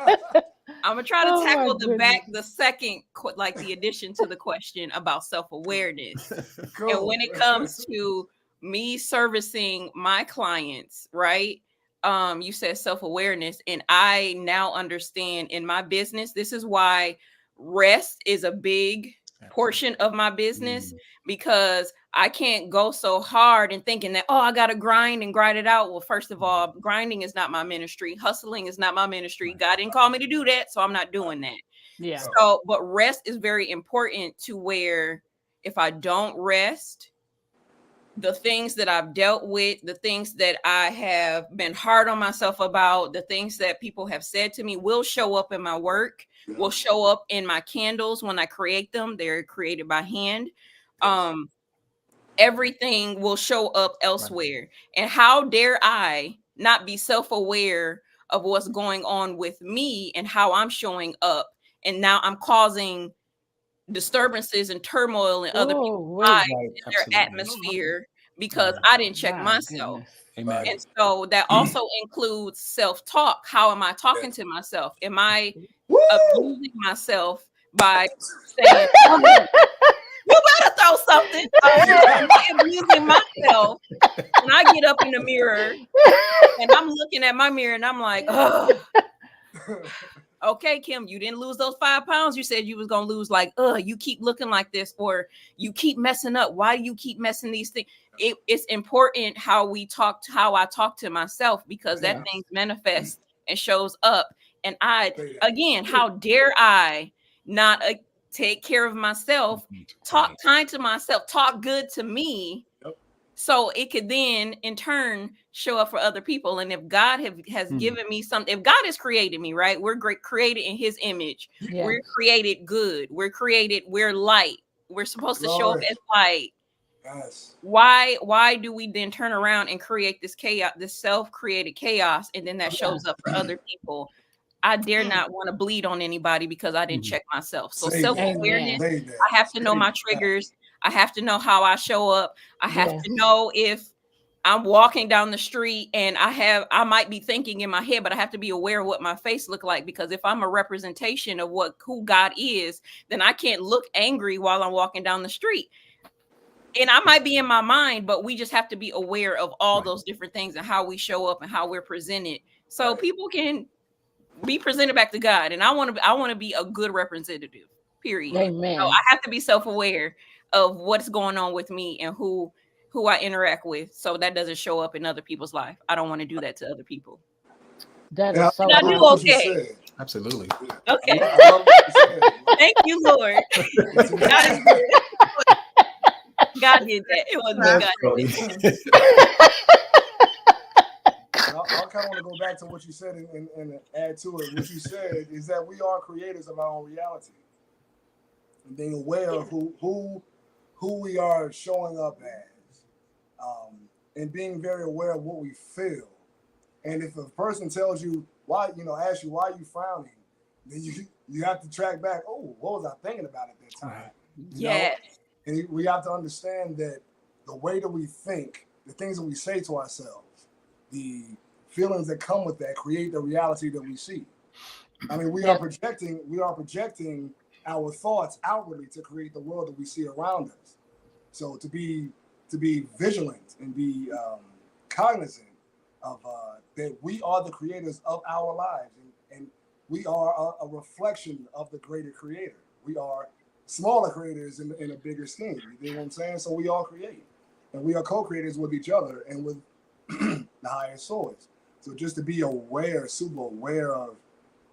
F: I'm gonna try to
C: Oh, my
F: tackle
C: goodness.
F: the second, like the addition to the question about self-awareness.
D: Cool.
F: And when it comes to me servicing my clients, right? You said self-awareness, and I now understand in my business, this is why rest is a big portion of my business, because I can't go so hard and thinking that, oh, I got to grind it out. Well, first of all, grinding is not my ministry. Hustling is not my ministry. God didn't call me to do that, so I'm not doing that.
C: Yeah.
F: So, but rest is very important, to where if I don't rest, the things that I've dealt with, the things that I have been hard on myself about, the things that people have said to me will show up in my work, will show up in my candles when I create them. They're created by hand. Everything will show up elsewhere. And how dare I not be self-aware of what's going on with me and how I'm showing up? And now I'm causing disturbances and turmoil in other people's lives, in their atmosphere, because I didn't check myself.
C: Goodness.
F: And so that also includes self-talk. How am I talking to myself? Am I abusing myself by saying, oh, you better throw something? Am I abusing myself? And I get up in the mirror and I'm looking at my mirror and I'm like, oh, okay, Kim, you didn't lose those 5 pounds. You said you was gonna lose. Like, you keep looking like this, or you keep messing up. Why do you keep messing these things? It's important how I talk to myself, because that thing manifests and shows up. And how dare I not take care of myself, talk kind to myself, talk good to me, so it could then in turn show up for other people. And if God has given me something, if God has created me, right? We're created in his image.
C: Yes.
F: We're created good. We're light. We're supposed to show up as light.
D: Yes.
F: Why do we then turn around and create this chaos, this self-created chaos, and then that shows up for other people? I dare not want to bleed on anybody because I didn't check myself. So self-awareness, I have to know my triggers. I have to know how I show up. I have to know if I'm walking down the street and I might be thinking in my head, but I have to be aware of what my face look like, because if I'm a representation of who God is, then I can't look angry while I'm walking down the street. And I might be in my mind, but we just have to be aware of all those different things and how we show up and how we're presented, so people can be presented back to God. And I want to be a good representative, period.
C: Amen.
F: So I have to be self-aware of what's going on with me and who I interact with, so that doesn't show up in other people's life. I don't want to do that to other people.
C: That is so
F: I do okay.
G: Absolutely.
F: Okay. Thank you, Lord. God is good. God did that. It wasn't God.
D: I kind of want to go back to what you said and add to it. What you said is that we are creators of our own reality, and being aware of who we are showing up as, and being very aware of what we feel. And if a person tells you asks you why are you frowning, then you have to track back. Oh, what was I thinking about at that time?
F: Yes.
D: And we have to understand that the way that we think, the things that we say to ourselves, the feelings that come with that create the reality that we see. I mean, we are projecting our thoughts outwardly to create the world that we see around us. So to be vigilant and be cognizant of that we are the creators of our lives, and we are a reflection of the greater creator. We are smaller creators in a bigger scheme. You know what I'm saying? So we all create, and we are co-creators with each other and with the higher source. So just to be aware, super aware of,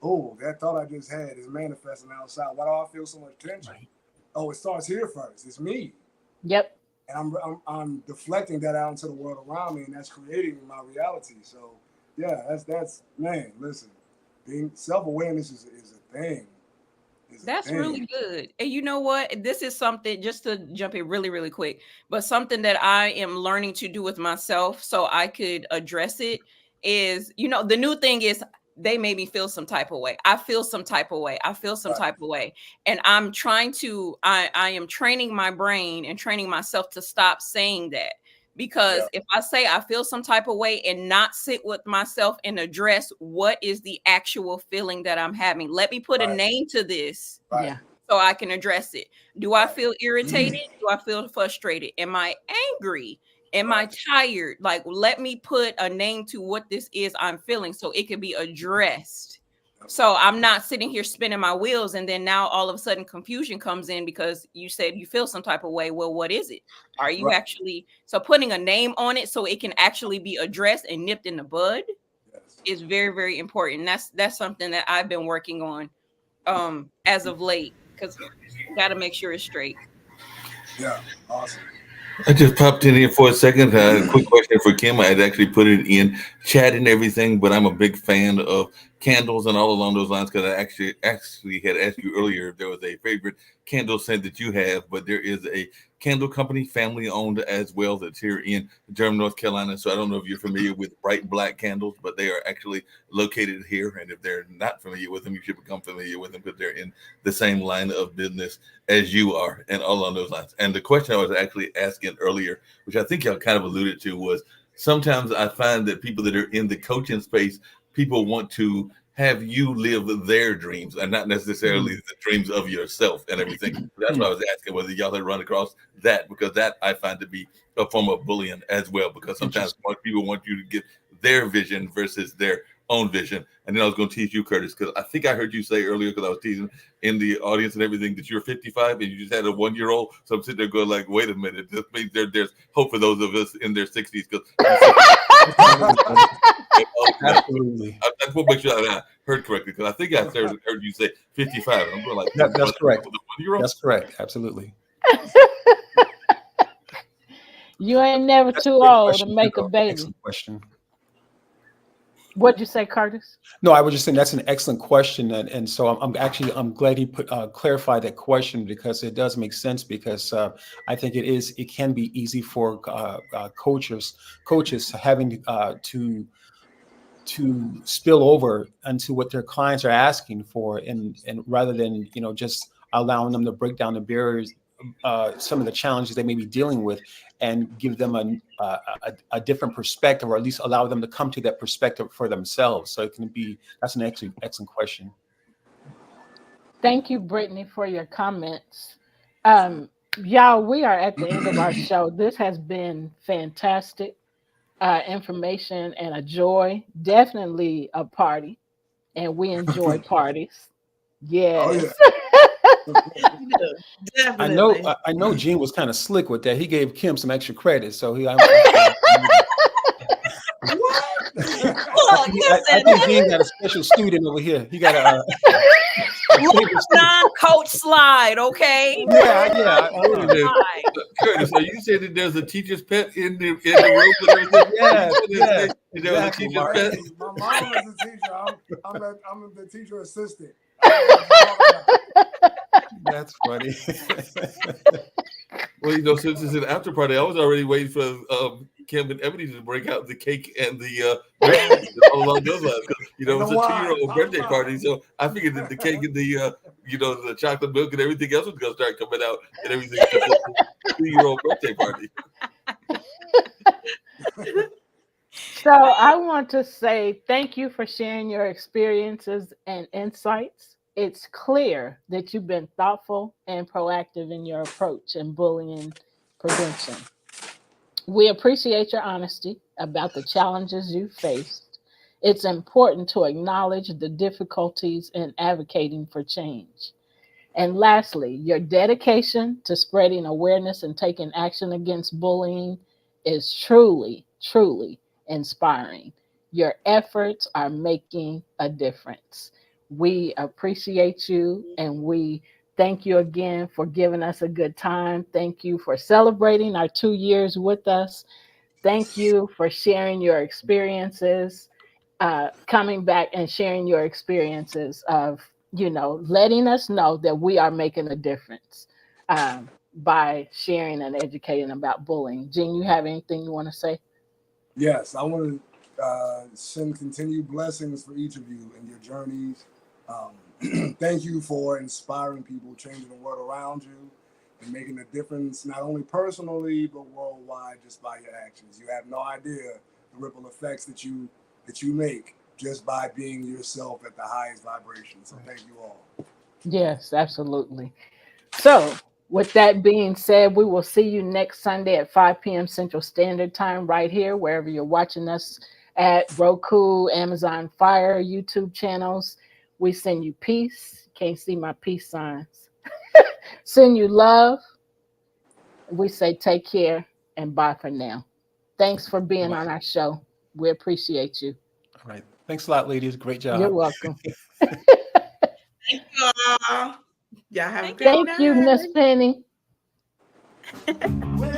D: oh, that thought I just had is manifesting outside. Why do I feel so much tension? Right. Oh, it starts here first. It's me.
C: Yep.
D: And I'm deflecting that out into the world around me, and that's creating my reality. So yeah, that's man. Listen, being self-awareness is a thing.
F: That's really good. And you know what? This is something, just to jump in really, really quick, but something that I am learning to do with myself so I could address it is, you know, the new thing is they made me feel some type of way. I feel some type of way. I feel some type of way. And I'm trying to, I am training my brain and training myself to stop saying that. Because if I say I feel some type of way and not sit with myself and address what is the actual feeling that I'm having, let me put a name to this.
C: Yeah.
F: So I can address it. Do I feel irritated? Do I feel frustrated? Am I angry? Am I tired? Like, let me put a name to what this is I'm feeling so it can be addressed. So I'm not sitting here spinning my wheels and then now all of a sudden confusion comes in because you said you feel some type of way. Well, what is it? Are you actually, so putting a name on it so it can actually be addressed and nipped in the bud is very, very important. That's something that I've been working on as of late, because got to make sure it's straight.
D: Yeah, awesome.
H: I just popped in here for a second. A quick question for Kim. I had actually put it in chat and everything, but I'm a big fan of candles and all along those lines because I actually had asked you earlier if there was a favorite candle scent that you have, but there is a candle company, family owned as well, that's here in Durham, North Carolina. So I don't know if you're familiar with Bright Black Candles, but they are actually located here. And if they're not familiar with them, you should become familiar with them because they're in the same line of business as you are and all on those lines. And the question I was actually asking earlier, which I think y'all kind of alluded to, was sometimes I find that people that are in the coaching space, people want to have you live their dreams and not necessarily the dreams of yourself and everything. That's why I was asking whether y'all had run across that, because that I find to be a form of bullying as well, because sometimes people want you to get their vision versus their own vision. And then I was going to tease you, Curtis, because I think I heard you say earlier, because I was teasing in the audience and everything, that you're 55 and you just had a 1-year-old. So I'm sitting there going like, wait a minute, this means there's hope for those of us in their 60s. Because
G: Absolutely.
H: I just want to make sure that I heard correctly, because I think I heard you say 55. I'm going like,
G: That's correct.
H: That's
G: correct. Absolutely.
C: You ain't never
G: That's
C: too
G: a great
C: old
G: question,
C: to make
G: too,
C: a
G: though.
C: baby.
G: Excellent question.
C: What'd you say, Curtis?
G: No, I was just saying that's an excellent question, and so I'm glad he clarified that question, because it does make sense, because I think it can be easy for coaches having to spill over into what their clients are asking for, and rather than just allowing them to break down the barriers, some of the challenges they may be dealing with, and give them a different perspective, or at least allow them to come to that perspective for themselves. So that's an excellent question.
C: Thank you, Brittany, for your comments. Y'all, we are at the end of our show. This has been fantastic information and a joy. Definitely a party, and we enjoy parties. Yes.
E: Definitely.
G: I know Gene was kind of slick with that. He gave Kim some extra credit, so he.
F: Look,
G: I think Gene got a special student over here. He got a
F: non-coach slide, okay?
G: yeah.
H: Curtis, are you saying that there's a teacher's pet in the room and everything?
G: Yeah.
H: There was a teacher's pet.
D: My mom is a teacher. I'm the teacher assistant.
G: That's funny.
H: Well, since it's an after party, I was already waiting for Kim and Ebony to break out the cake and the all along those lines. It was a 2-year-old birthday party, so I figured that the cake and the the chocolate milk and everything else was gonna start coming out and everything. 2-year-old birthday party.
C: So I want to say thank you for sharing your experiences and insights. It's clear that you've been thoughtful and proactive in your approach in bullying prevention. We appreciate your honesty about the challenges you faced. It's important to acknowledge the difficulties in advocating for change. And lastly, your dedication to spreading awareness and taking action against bullying is truly, truly inspiring. Your efforts are making a difference. We appreciate you, and we thank you again for giving us a good time. Thank you for celebrating our 2 years with us. Thank you for sharing your experiences, coming back and sharing your experiences of, letting us know that we are making a difference by sharing and educating about bullying. Jean, you have anything you want to say?
D: Yes, I want to send continued blessings for each of you in your journeys. Thank you for inspiring people, changing the world around you, and making a difference not only personally but worldwide just by your actions. You have no idea the ripple effects that you make just by being yourself at the highest vibration. So thank you all.
C: Yes, absolutely. So, with that being said, we will see you next Sunday at 5 p.m. Central Standard Time, right here, wherever you're watching us at Roku, Amazon Fire, YouTube channels. We send you peace. Can't see my peace signs. Send you love. We say take care and bye for now. Thanks for being
G: Bye.
C: on our show. We appreciate you.
G: All right. Thanks a lot, ladies. Great
C: You're
G: job.
C: welcome.
E: Thank you all. Y'all have a
F: Thank
E: good
C: Thank you,
E: night.
C: Miss Penny.
D: Well,